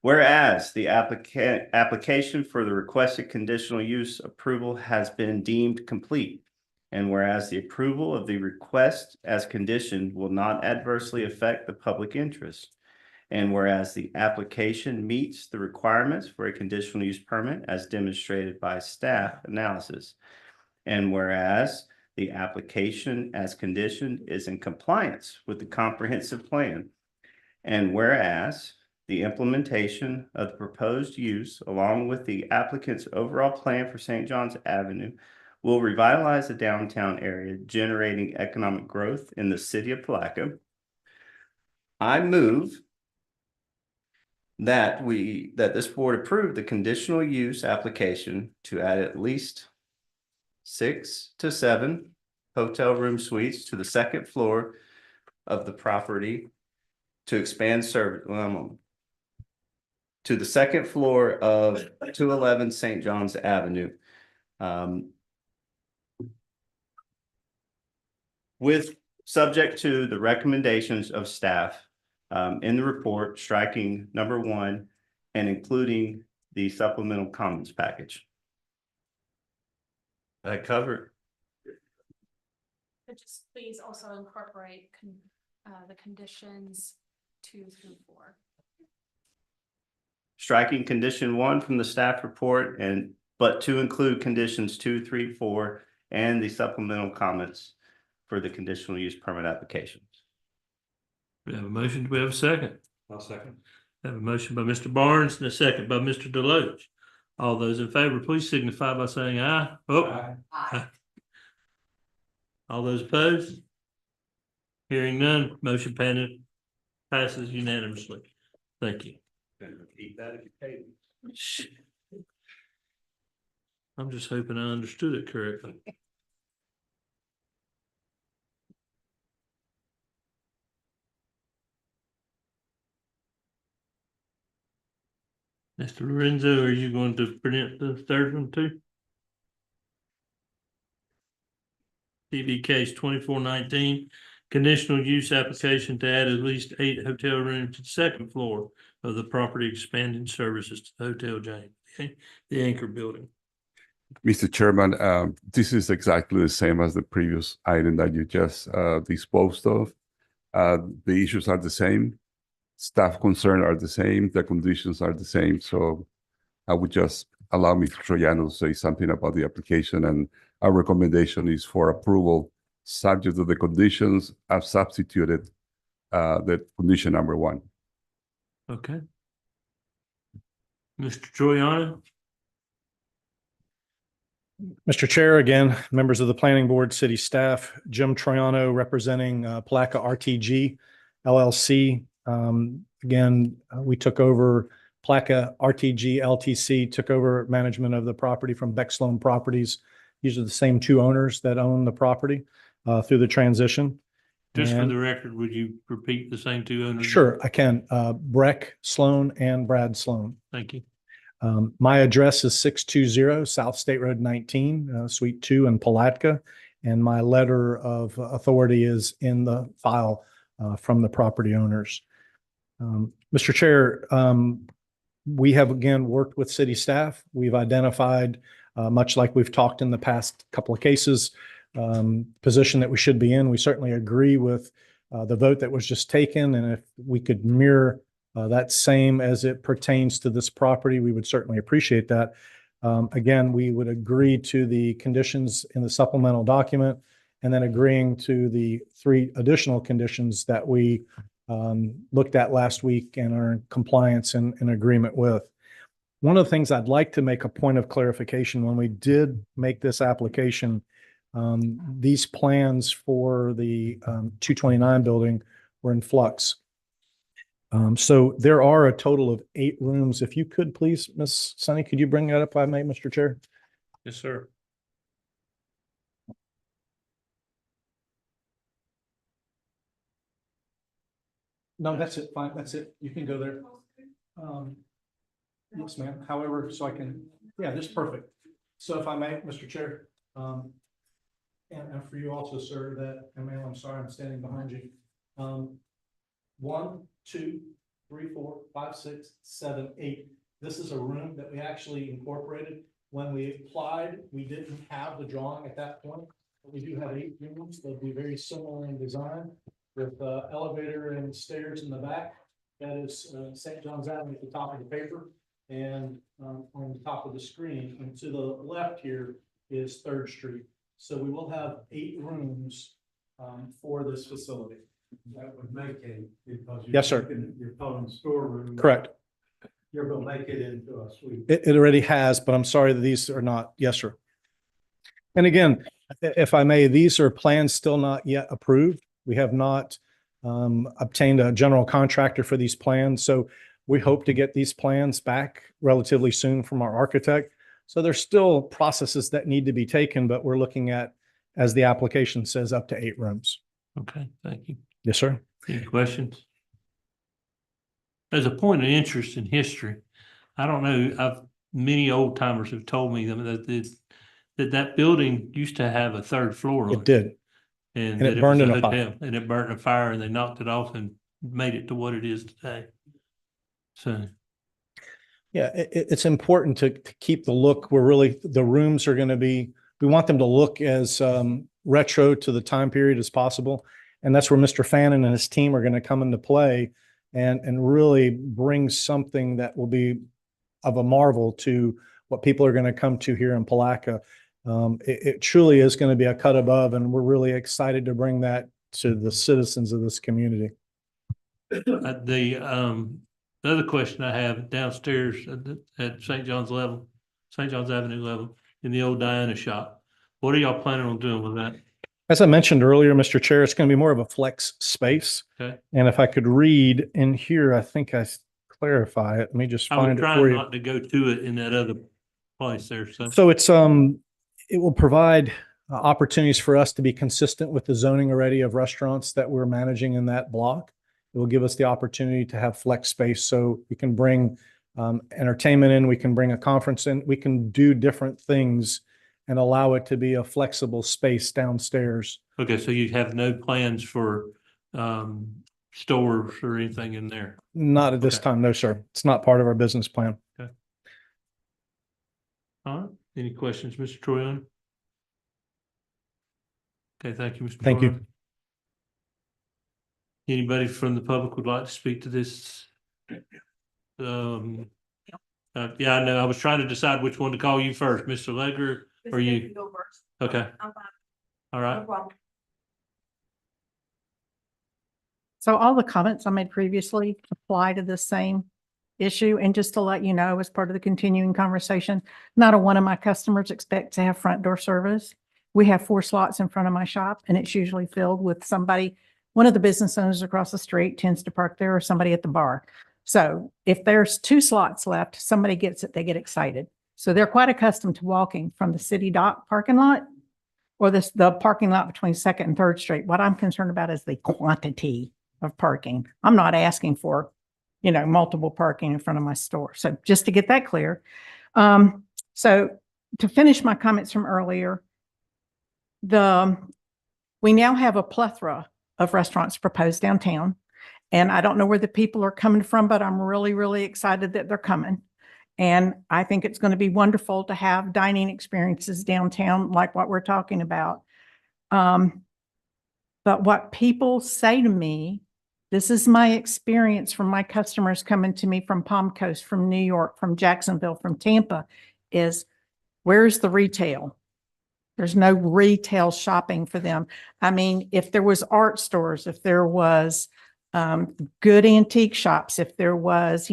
Whereas the application for the requested conditional use approval has been deemed complete. And whereas the approval of the request as conditioned will not adversely affect the public interest. And whereas the application meets the requirements for a conditional use permit as demonstrated by staff analysis. And whereas the application as conditioned is in compliance with the comprehensive plan. And whereas the implementation of the proposed use along with the applicant's overall plan for St. John's Avenue will revitalize the downtown area, generating economic growth in the city of Palaca. I move that this board approve the conditional use application to add at least 6 to 7 hotel room suites to the second floor of the property to expand service to the second floor of 211 St. John's Avenue. With subject to the recommendations of staff in the report, striking number 1 and including the supplemental comments package. That covered. But just please also incorporate the conditions 2 through 4. Striking condition 1 from the staff report but to include conditions 2, 3, 4, and the supplemental comments for the conditional use permit applications. We have a motion. Do we have a second? I'll second. We have a motion by Mr. Barnes and a second by Mr. Deloach. All those in favor, please signify by saying aye. Oh. Aye. All those opposed? Hearing none, motion Passes unanimously. Thank you. Then repeat that if you paid. I'm just hoping I understood it correctly. Mr. Lorenzo, are you going to present the third one too? TV case 2419, conditional use application to add at least 8 hotel rooms to the second floor of the property, expanding services to the Hotel James, okay? The Anchor Building. Mr. Chairman, this is exactly the same as the previous item that you just disposed of. The issues are the same. Staff concerns are the same. The conditions are the same. So I would just allow Mr. Troiano to say something about the application, and our recommendation is for approval subject to the conditions. I've substituted the condition number 1. Okay. Mr. Troiano? Mr. Chair, again, members of the planning board, city staff, Jim Troiano representing Palaca RTG LLC. Again, we took over Palaca RTG LTC, took over management of the property from Beck Sloan Properties. These are the same 2 owners that own the property through the transition. Just for And- the record, would you repeat the same 2 owners? Sure, I can. Breck Sloan and Brad Sloan. Thank you. My address is 620 South State Road 19, Suite 2 in Palatka. And my letter of authority is in the file from the property owners. Mr. Chair, we have again worked with city staff. We've identified, much like we've talked in the past couple of cases, position that we should be in. We certainly agree with the vote that was just taken. And if we could mirror that same as it pertains to this property, we would certainly appreciate that. Again, we would agree to the conditions in the supplemental document and then agreeing to the 3 additional conditions that we looked at last week and are in compliance and in agreement with. One of the things I'd like to make a point of clarification, when we did make this application, these plans for the 229 building were in flux. So there are a total of 8 rooms. If you could, please, Ms. Sunny, could you bring that up, if I may, Mr. Chair? Yes, sir. No, that's it. Fine. That's it. You can go there. Yes, ma'am. However, so I can, yeah, this is perfect. So if I may, Mr. Chair, and for you also, sir, that, and ma'am, I'm sorry, I'm standing behind you. 1, 2, 3, 4, 5, 6, 7, 8. This is a room that we actually incorporated. When we applied, we didn't have the drawing at that point, but we do have 8 rooms. They'll be very similar in design with elevator and stairs in the back. That is St. John's Avenue at the top of the paper and on the top of the screen. And to the left here is 3rd Street. So we will have 8 rooms for this facility. That would make it, because Yes, sir. You're calling storeroom. Correct. You're gonna make it into a suite. It already has, but I'm sorry that these are not. Yes, sir. And again, if I may, these are plans still not yet approved. We have not obtained a general contractor for these plans. So we hope to get these plans back relatively soon from our architect. So there's still processes that need to be taken, but we're looking at, as the application says, up to 8 rooms. Okay, thank you. Yes, sir. Any questions? As a point of interest in history, I don't know, many old timers have told me that building used to have a 3rd floor on It did. And And that it it burned was in a a fire. hotel, and it burned in a fire, and they knocked it off and made it to what it is today. So, Yeah, it's important to keep the look. The rooms are going to be, we want them to look as retro to the time period as possible. And that's where Mr. Fannin and his team are going to come into play and really bring something that will be of a marvel to what people are going to come to here in Palatka. It truly is going to be a cut above, and we're really excited to bring that to the citizens of this community. the other question I have downstairs at St. John's Avenue level, in the old Diana shop, what are y'all planning on doing with that? As I mentioned earlier, Mr. Chair, it's going to be more of a flex space. Okay. And if I could read in here, I think clarify it. Let me just I was find it for trying you. not to go to it in that other place there, so. So it's, it will provide opportunities for us to be consistent with the zoning already of restaurants that we're managing in that block. It will give us the opportunity to have flex space so we can bring entertainment in, we can bring a conference in, we can do different things and allow it to be a flexible space downstairs. Okay, so you have no plans for stores or anything in there? Not at this Okay. time, no, sir. It's not part of our business plan. All right, any questions, Mr. Troyan? Okay, thank you, Mr. Thank you. Troyan. Anybody from the public would like to speak to this? Yeah, I know. I was trying to decide which one to call you first, Mr. Legger or you. Okay, all right. So all the comments I made previously apply to the same issue. And just to let you know, as part of the continuing conversation, not a one of my customers expect to have front door service. We have 4 slots in front of my shop and it's usually filled with somebody. One of the business owners across the street tends to park there or somebody at the bar. So if there's 2 slots left, somebody gets it, they get excited. So they're quite accustomed to walking from the city dock parking lot or the parking lot between 2nd and 3rd Street. What I'm concerned about is the quantity of parking. I'm not asking for, multiple parking in front of my store. So just to get that clear. So to finish my comments from earlier, we now have a plethora of restaurants proposed downtown. And I don't know where the people are coming from, but I'm really, really excited that they're coming. And I think it's going to be wonderful to have dining experiences downtown like what we're talking about. But what people say to me, this is my experience from my customers coming to me from Palm Coast, from New York, from Jacksonville, from Tampa, is where's the retail? There's no retail shopping for them. I mean, if there was art stores, if there was good antique shops, if there was,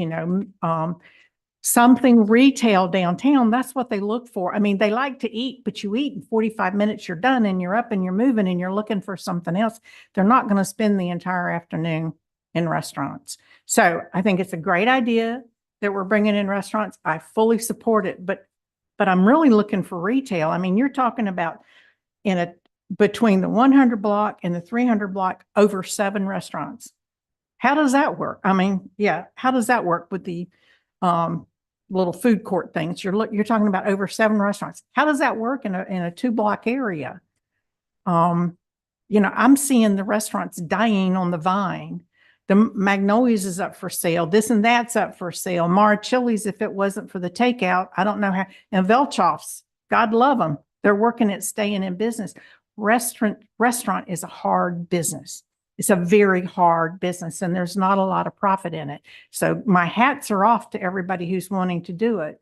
something retail downtown, that's what they look for. I mean, they like to eat, but you eat in 45 minutes, you're done and you're up and you're moving and you're looking for something else. They're not going to spend the entire afternoon in restaurants. So I think it's a great idea that we're bringing in restaurants. I fully support it, but I'm really looking for retail. I mean, you're talking about between the 100 block and the 300 block, over 7 restaurants. How does that work? I mean, yeah, how does that work with the little food court things? You're talking about over 7 restaurants. How does that work in a 2-block area? I'm seeing the restaurants dying on the vine. The Magnolia's is up for sale. This and that's up for sale. Mara Chili's, if it wasn't for the takeout, I don't know how. And Velchoff's, God love them. They're working at staying in business. Restaurant is a hard business. It's a very hard business and there's not a lot of profit in it. So my hats are off to everybody who's wanting to do it.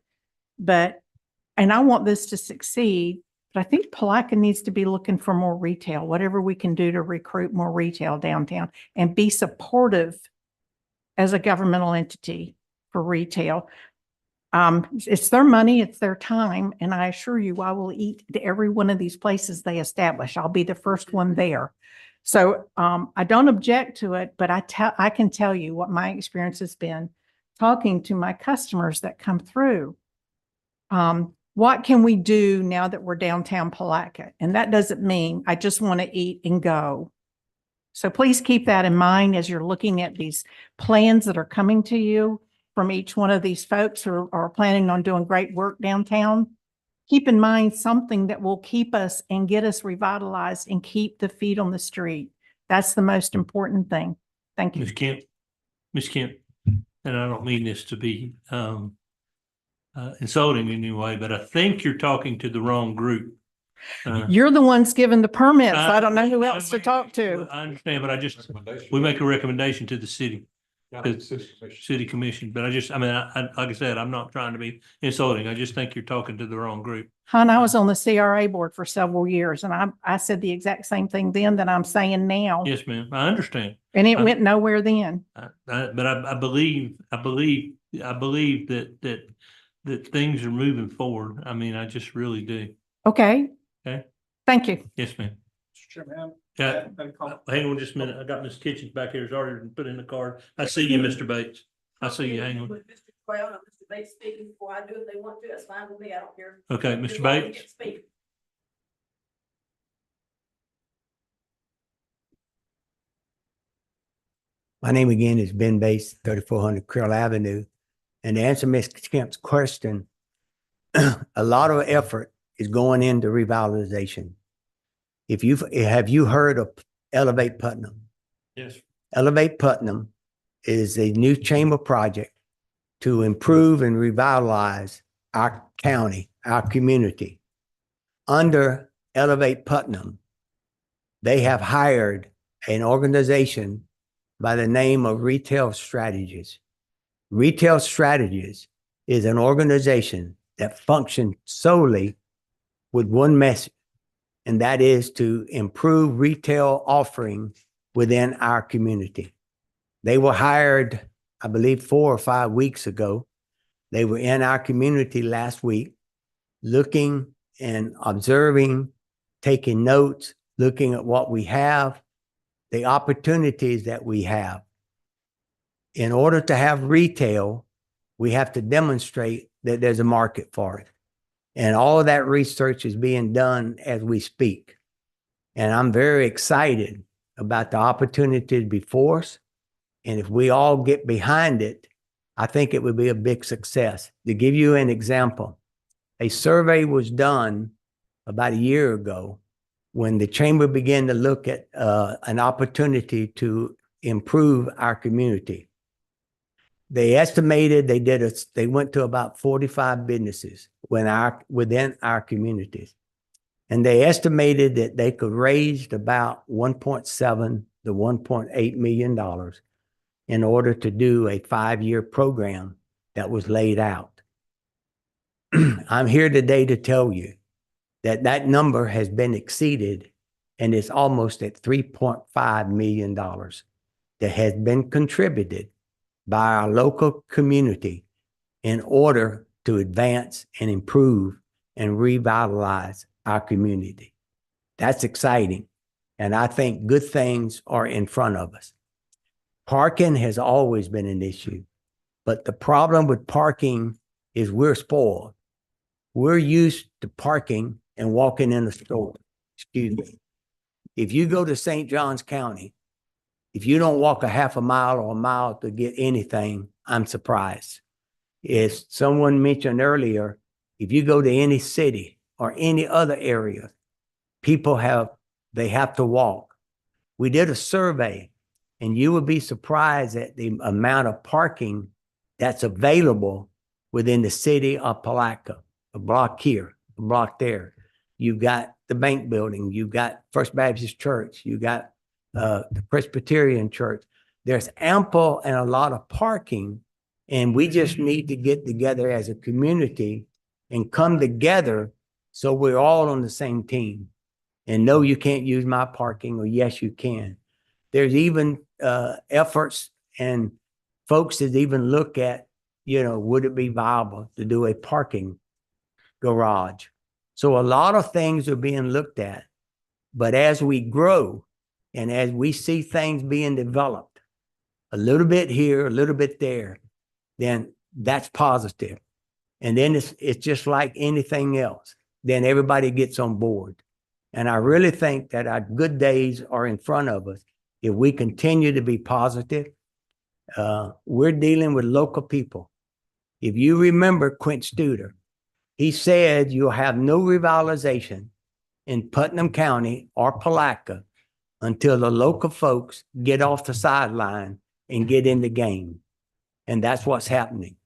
And I want this to succeed, but I think Palatka needs to be looking for more retail, whatever we can do to recruit more retail downtown and be supportive as a governmental entity for retail. It's their money, it's their time. And I assure you, I will eat at every one of these places they establish. I'll be the first one there. So I don't object to it, but I can tell you what my experience has been talking to my customers that come through. What can we do now that we're downtown Palatka? And that doesn't mean I just want to eat and go. So please keep that in mind as you're looking at these plans that are coming to you from each one of these folks who are planning on doing great work downtown. Keep in mind something that will keep us and get us revitalized and keep the feet on the street. That's the most important thing. Thank you. Ms. Kemp, and I don't mean this to be insulting in any way, but I think you're talking to the wrong group. You're the ones giving the permits. I don't know who else to talk to. I understand, but we make a recommendation to the city. City commission, but like I said, I'm not trying to be insulting. I just think you're talking to the wrong group. Hon, I was on the CRA board for several years and I said the exact same thing then that I'm saying now. Yes, ma'am. I understand. And it went nowhere then. But I believe that things are moving forward. I mean, I just really do. Okay. Okay. Thank you. Yes, ma'am. Chairman. Yeah. I had a comment. Hang on just a minute. I got Miss Kitchens back here. It's already put in the card. I see you, Mr. Bates. I see you. Hang on. With Mr. Crown and Mr. Bates speaking before I do, if they want to, that's fine with me. I don't care. Okay, As Mr. long as they Bates. get to speak. My name again is Ben Bates, 3400 Krill Avenue. And to answer Ms. Kemp's question, a lot of effort is going into revitalization. Have you heard of Elevate Putnam? Yes. Elevate Putnam is a new chamber project to improve and revitalize our county, our community. Under Elevate Putnam, they have hired an organization by the name of Retail Strategies. Retail Strategies is an organization that functions solely with one message, and that is to improve retail offering within our community. They were hired, I believe, 4 or 5 weeks ago. They were in our community last week, looking and observing, taking notes, looking at what we have, the opportunities that we have. In order to have retail, we have to demonstrate that there's a market for it. And all of that research is being done as we speak. And I'm very excited about the opportunities before us. And if we all get behind it, I think it would be a big success. To give you an example, a survey was done about a year ago when the chamber began to look at an opportunity to improve our community. They estimated they went to about 45 businesses within our communities. And they estimated that they could raise about $1.7 to $1.8 million in order to do a 5-year program that was laid out. I'm here today to tell you that that number has been exceeded and it's almost at $3.5 million that has been contributed by our local community in order to advance and improve and revitalize our community. That's exciting. And I think good things are in front of us. Parking has always been an issue, but the problem with parking is we're spoiled. We're used to parking and walking in a store. Excuse me. If you go to St. Johns County, if you don't walk a half a mile or a mile to get anything, I'm surprised. As someone mentioned earlier, if you go to any city or any other area, they have to walk. We did a survey and you would be surprised at the amount of parking that's available within the city of Palatka, a block here, a block there. You've got the bank building, you've got First Baptist Church, you got the Presbyterian Church. There's ample and a lot of parking, and we just need to get together as a community and come together so we're all on the same team. And no, you can't use my parking, or yes, you can. There's even efforts and folks that even look at, would it be viable to do a parking garage? So a lot of things are being looked at, but as we grow and as we see things being developed, a little bit here, a little bit there, then that's positive. And then it's just like anything else. Then everybody gets on board. And I really think that our good days are in front of us if we continue to be positive. We're dealing with local people. If you remember Quint Studer, he said you'll have no revitalization in Putnam County or Palatka until the local folks get off the sideline and get in the game. And that's what's happening.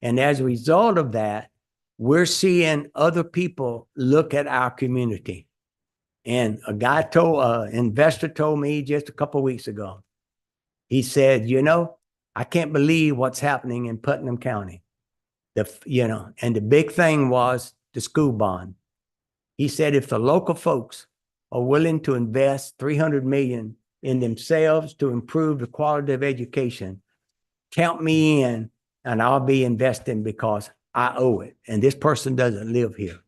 And as a result of that, we're seeing other people look at our community. And investor told me just a couple of weeks ago, he said, I can't believe what's happening in Putnam County. And the big thing was the school bond. He said, if the local folks are willing to invest $300 million in themselves to improve the quality of education, count me in and I'll be investing because I owe it. And this person doesn't live here.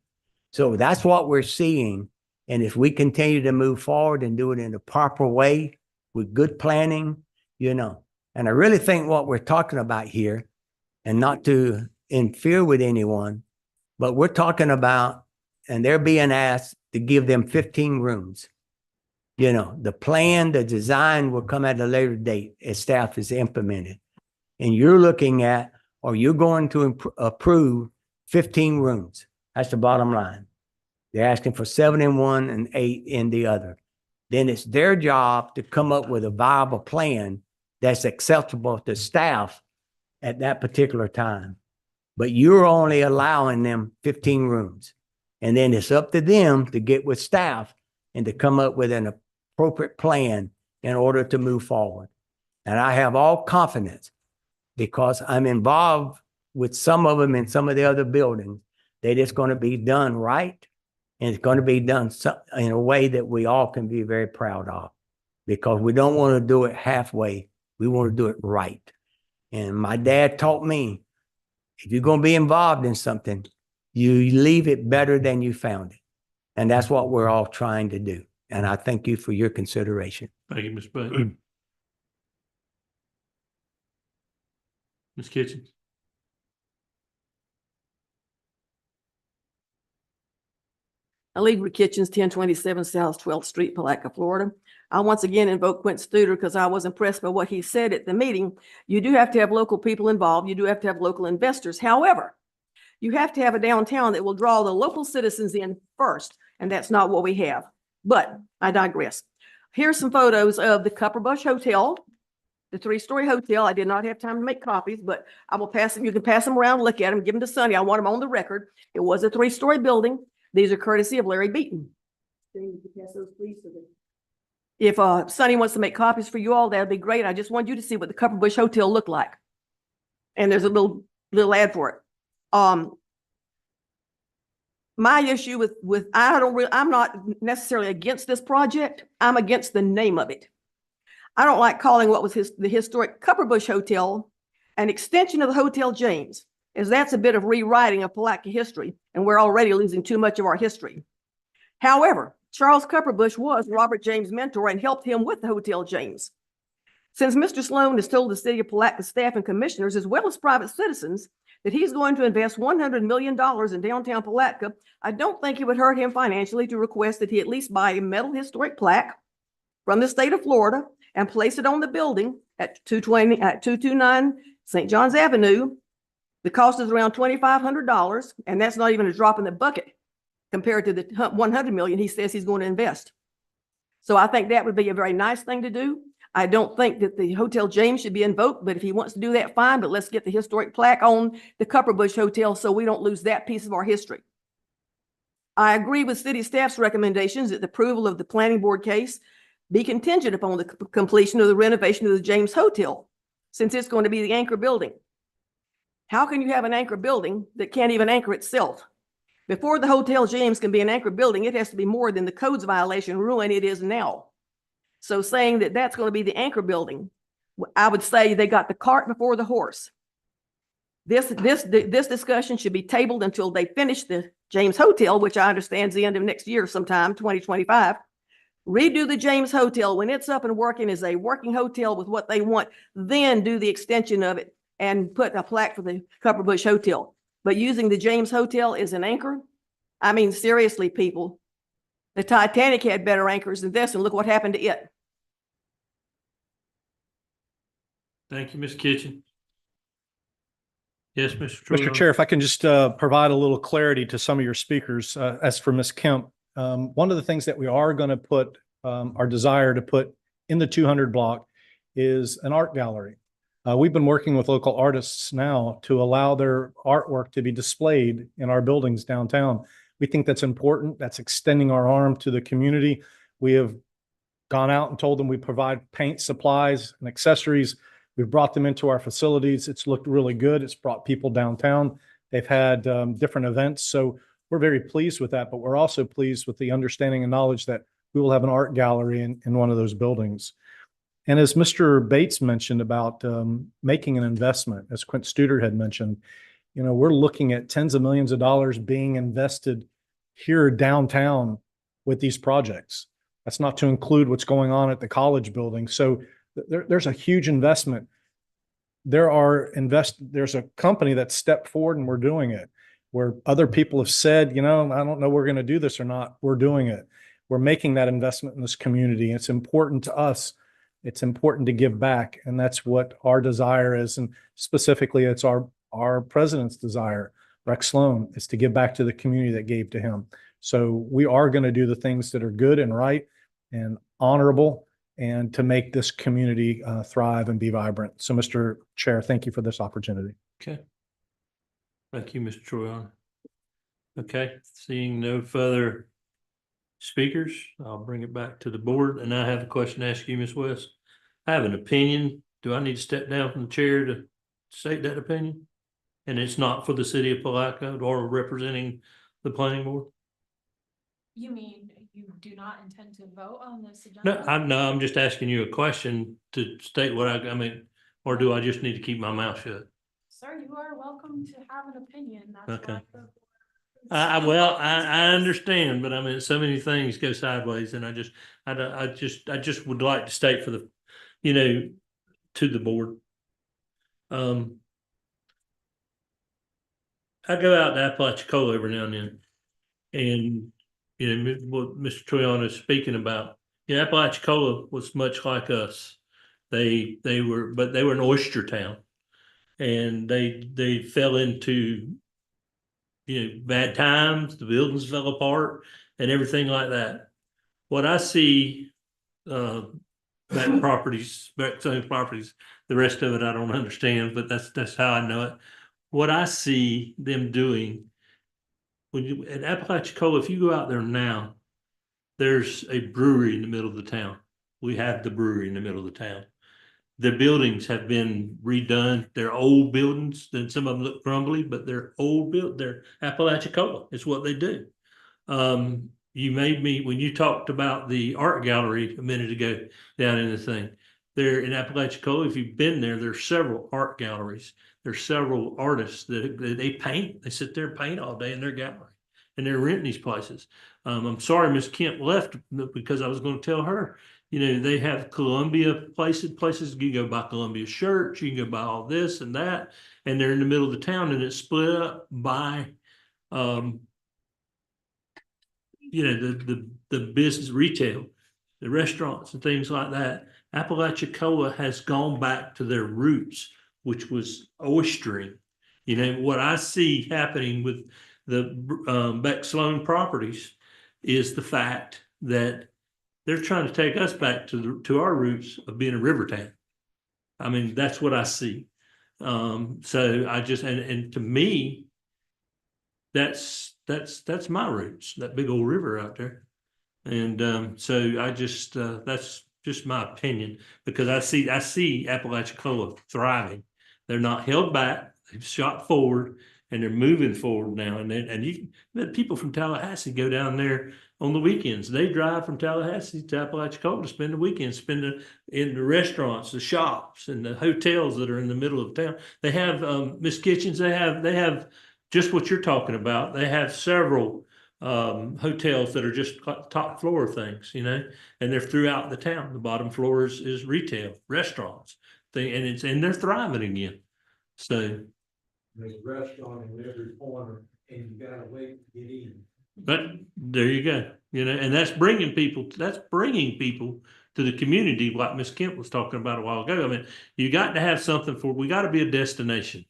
So that's what we're seeing. And if we continue to move forward and do it in a proper way with good planning, and I really think what we're talking about here, and not to interfere with anyone, but we're talking about, and they're being asked to give them 15 rooms. The plan, the design will come at a later date as staff is implemented. And you're looking at, or you're going to approve 15 rooms. That's the bottom line. They're asking for 7 in one and 8 in the other. Then it's their job to come up with a viable plan that's acceptable to staff at that particular time. But you're only allowing them 15 rooms. And then it's up to them to get with staff and to come up with an appropriate plan in order to move forward. And I have all confidence because I'm involved with some of them in some of the other buildings that it's going to be done right. And it's going to be done in a way that we all can be very proud of, because we don't want to do it halfway. We want to do it right. And my dad taught me, if you're going to be involved in something, you leave it better than you found it. And that's what we're all trying to do. And I thank you for your consideration. Thank you, Ms. Button. Ms. Kitchens. Allegra Kitchens, 1027 South 12th Street, Palatka, Florida. I once again invoke Quint Studer because I was impressed by what he said at the meeting. You do have to have local people involved. You do have to have local investors. However, you have to have a downtown that will draw the local citizens in first, and that's not what we have. But I digress. Here's some photos of the Copperbush Hotel, the 3-story hotel. I did not have time to make copies, but I will pass them. You can pass them around, look at them, give them to Sonny. I want them on the record. It was a 3-story building. These are courtesy of Larry Beaton. If Sonny wants to make copies for you all, that'd be great. I just want you to see what the Copperbush Hotel looked like. And there's a little ad for it. My issue with I'm not necessarily against this project. I'm against the name of it. I don't like calling what was the historic Copperbush Hotel an extension of the Hotel James, as that's a bit of rewriting of Palatka history, and we're already losing too much of our history. However, Charles Copperbush was Robert James' mentor and helped him with the Hotel James. Since Mr. Sloan has told the city of Palatka staff and commissioners, as well as private citizens, that he's going to invest $100 million in downtown Palatka, I don't think it would hurt him financially to request that he at least buy a metal historic plaque from the state of Florida and place it on the building at 229 St. John's Avenue. The cost is around $2,500, and that's not even a drop in the bucket compared to the $100 million he says he's going to invest. So I think that would be a very nice thing to do. I don't think that the Hotel James should be invoked, but if he wants to do that, fine, but let's get the historic plaque on the Copperbush Hotel so we don't lose that piece of our history. I agree with city staff's recommendations that the approval of the planning board case be contingent upon the completion of the renovation of the James Hotel, since it's going to be the anchor building. How can you have an anchor building that can't even anchor itself? Before the Hotel James can be an anchor building, it has to be more than the codes violation ruin it is now. So saying that that's going to be the anchor building, I would say they got the cart before the horse. This discussion should be tabled until they finish the James Hotel, which I understand is the end of next year sometime, 2025. Redo the James Hotel when it's up and working as a working hotel with what they want, then do the extension of it and put a plaque for the Copperbush Hotel. But using the James Hotel as an anchor, I mean, seriously, people, the Titanic had better anchors than this, and look what happened to it. Thank you, Ms. Kitchen. Yes, Mr. Mr. Troy. Chair, if I can just provide a little clarity to some of your speakers. As for Ms. Kemp, one of the things that we are going to put, our desire to put in the 200 block is an art gallery. We've been working with local artists now to allow their artwork to be displayed in our buildings downtown. We think that's important. That's extending our arm to the community. We have gone out and told them we provide paint supplies and accessories. We've brought them into our facilities. It's looked really good. It's brought people downtown. They've had different events. So we're very pleased with that, but we're also pleased with the understanding and knowledge that we will have an art gallery in one of those buildings. And as Mr. Bates mentioned about making an investment, as Quint Studer had mentioned, you know, we're looking at tens of millions of dollars being invested here downtown with these projects. That's not to include what's going on at the college building. So there's a huge investment. There's a company that stepped forward and we're doing it, where other people have said, you know, I don't know we're going to do this or not. We're doing it. We're making that investment in this community. It's important to us. It's important to give back. And that's what our desire is. And specifically, it's our president's desire, Rex Sloan, is to give back to the community that gave to him. So we are going to do the things that are good and right and honorable, and to make this community thrive and be vibrant. So, Mr. Chair, thank you for this opportunity. Okay. Thank you, Mr. Troy. Okay, seeing no further speakers, I'll bring it back to the board, and I have a question to ask you, Ms. West. I have an opinion. Do I need to step down from the chair to state that opinion? And it's not for the city of Palaca or representing the planning board? You mean you do not intend to vote on this No, agenda? I'm just asking you a question to state what I mean, or do I just need to keep my mouth shut? Sir, you are welcome to have an opinion. That's Okay. why the- Well, I understand, but I mean, so many things go sideways, and I just would like to state for the, to the board. I go out to Apalachicola every now and then, and what Mr. Troyano is speaking about. Apalachicola was much like us. They were an oyster town, and they fell into bad times. The buildings fell apart and everything like that. What I see, back properties, back zone properties, the rest of it I don't understand, but that's how I know it. What I see them doing at Apalachicola, if you go out there now, there's a brewery in the middle of the town. We have the brewery in the middle of the town. The buildings have been redone. They're old buildings, then some of them look crumbly, but they're they're Apalachicola. It's what they do. You made me, when you talked about the art gallery a minute ago down in the thing, there in Apalachicola, if you've been there, there's several art galleries. There's several artists that they paint. They sit there and paint all day in their gallery, and they're renting these places. I'm sorry Miss Kemp left because I was going to tell her, they have Columbia places. You can go buy Columbia shirts, you can go buy all this and that, and they're in the middle of the town, and it's split up by, the business retail, the restaurants and things like that. Apalachicola has gone back to their roots, which was oystering. What I see happening with the Beck Sloan properties is the fact that they're trying to take us back to our roots of being a river town. I mean, that's what I see. So I just, and to me, that's my roots, that big old river out there. And so I just, that's just my opinion, because I see Apalachicola thriving. They're not held back. They've shot forward, and they're moving forward now. And you people from Tallahassee go down there on the weekends. They drive from Tallahassee to Apalachicola to spend the weekend, in the restaurants, the shops, and the hotels that are in the middle of town. They have Miss Kitchens. They have just what you're talking about. They have several hotels that are just top floor things, and they're throughout the town. The bottom floor is retail, restaurants, and they're thriving again. So There's a restaurant in every corner and you gotta wait to get in. but there you go, and that's bringing people to the community, like Miss Kemp was talking about a while ago. I mean, you got to have something we got to be a destination.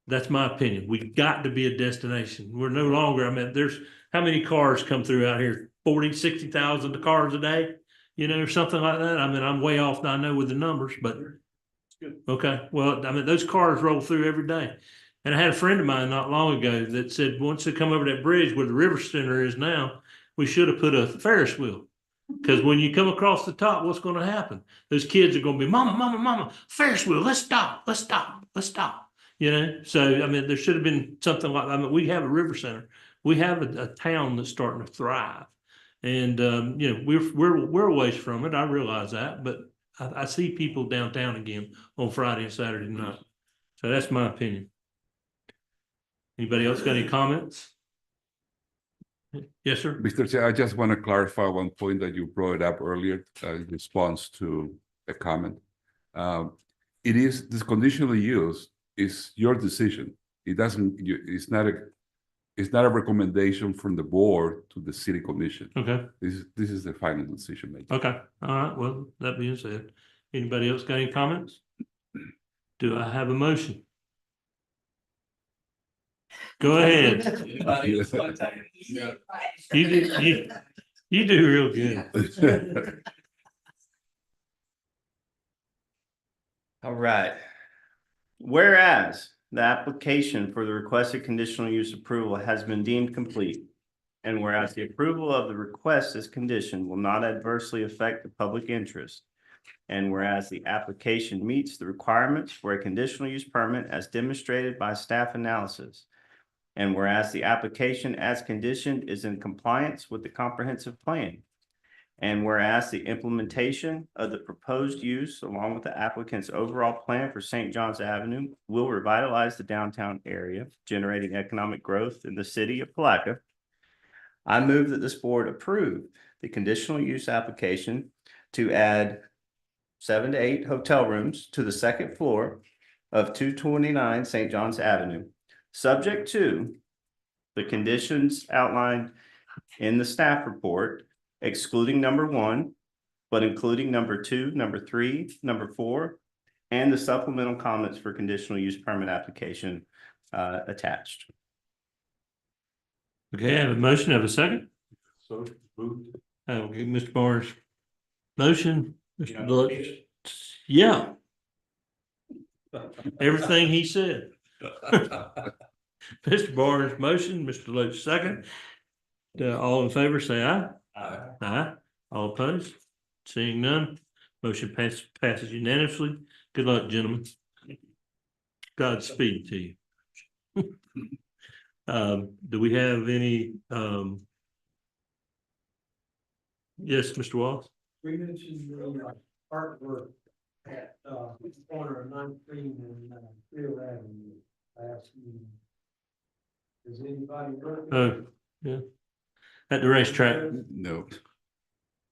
That's my opinion. We've got to be a destination. We're no longer, there's how many cars come through out here? 40, 60,000 cars a day, or something like that. I'm way off, I know, with the numbers, but okay. Well, those cars roll through every day. And I had a friend of mine not long ago that said, once they come over that bridge where the river center is now, we should have put a Ferris wheel. Because when you come across the top, what's going to happen? Those kids are going to be, mama, Ferris wheel, let's stop. So, there should have been something like, we have a river center. We have a town that's starting to thrive. And, we're a ways from it. I realize that, but I see people downtown again on Friday and Saturday night. So that's my opinion. Anybody else got any comments? Yes, sir. Mr. Chair, I just want to clarify one point that you brought up earlier, in response to a comment. It is, this conditional use is your decision. It doesn't, it's not a recommendation from the board to the city commission. Okay, This is the final decision making. okay, all right, well, that being said, anybody else got any comments? Do I have a motion? Go ahead. You do real good. All right. Whereas the application for the requested conditional use approval has been deemed complete. And whereas the approval of the request as condition will not adversely affect the public interest. And whereas the application meets the requirements for a conditional use permit as demonstrated by staff analysis. And whereas the application as conditioned is in compliance with the comprehensive plan. And whereas the implementation of the proposed use along with the applicant's overall plan for St. John's Avenue will revitalize the downtown area, generating economic growth in the city of Palaca. I move that this board approve the conditional use application to add 7 to 8 hotel rooms to the second floor of 229 St. John's Avenue, subject to the conditions outlined in the staff report, excluding number 1, but including number 2, number 3, number 4, and the supplemental comments for conditional use permit application attached. Okay, I have a motion, I have a second. So moved. Okay, Mr. Barnes. Motion, Mr. Deloach. Yeah. Everything he said. Mr. Barnes, motion, Mr. Deloach, second. All in favor, say aye. Aye. Aye. All opposed? Seeing none, motion passes unanimously. Good luck, gentlemen. Godspeed to you. Do we have any, yes, Mr. Wallace? We mentioned the artwork at, corner of 9th Street and, Field Avenue last meeting. Does anybody? Oh, yeah. At the racetrack. No.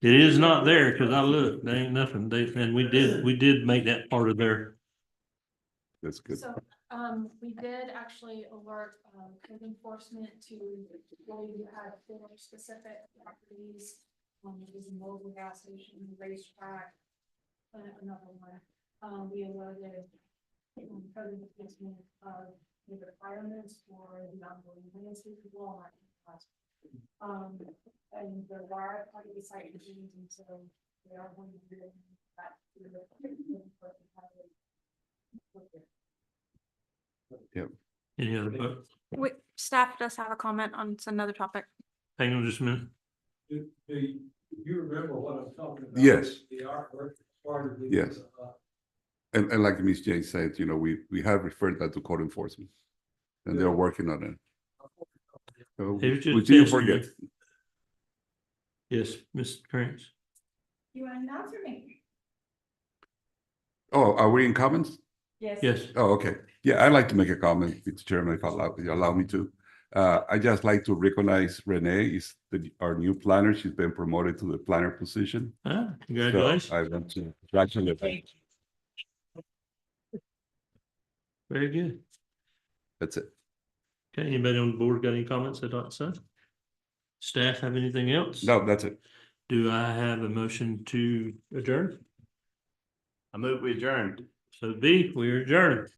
It is not there because I looked, there ain't nothing. And we did make that part of their, That's good. So, we did actually alert, code enforcement to, really, you had 4 specific properties. There was a mobile gas station, racetrack, and another one. We alerted code enforcement of the requirements for the ongoing landscape wall. And the wire part of the site machines, and so they are going to do that. Yep. any other, Wait, staff does have a comment on another topic. hang on just a minute. Do you remember what I'm talking about? Yes. The artwork part of the. Yes. And like Ms. Jane said, you know, we have referred that to code enforcement. And they're working on it. So It was just we didn't testing forget. Yes, Ms. Krantz. You want to announce or me? Oh, are we in comments? Yes. Oh, okay. Yeah, I'd like to make a comment, Mr. Chairman, if you allow me to. I just like to recognize Renee is our new planner. She's been promoted to the planner position. Ah, So congratulations. I want to congratulate her. Very good. That's it. Okay, anybody on the board got any comments they'd like to say? Staff have anything else? No, that's it. Do I have a motion to adjourn? I move we adjourn. So B, we are adjourned.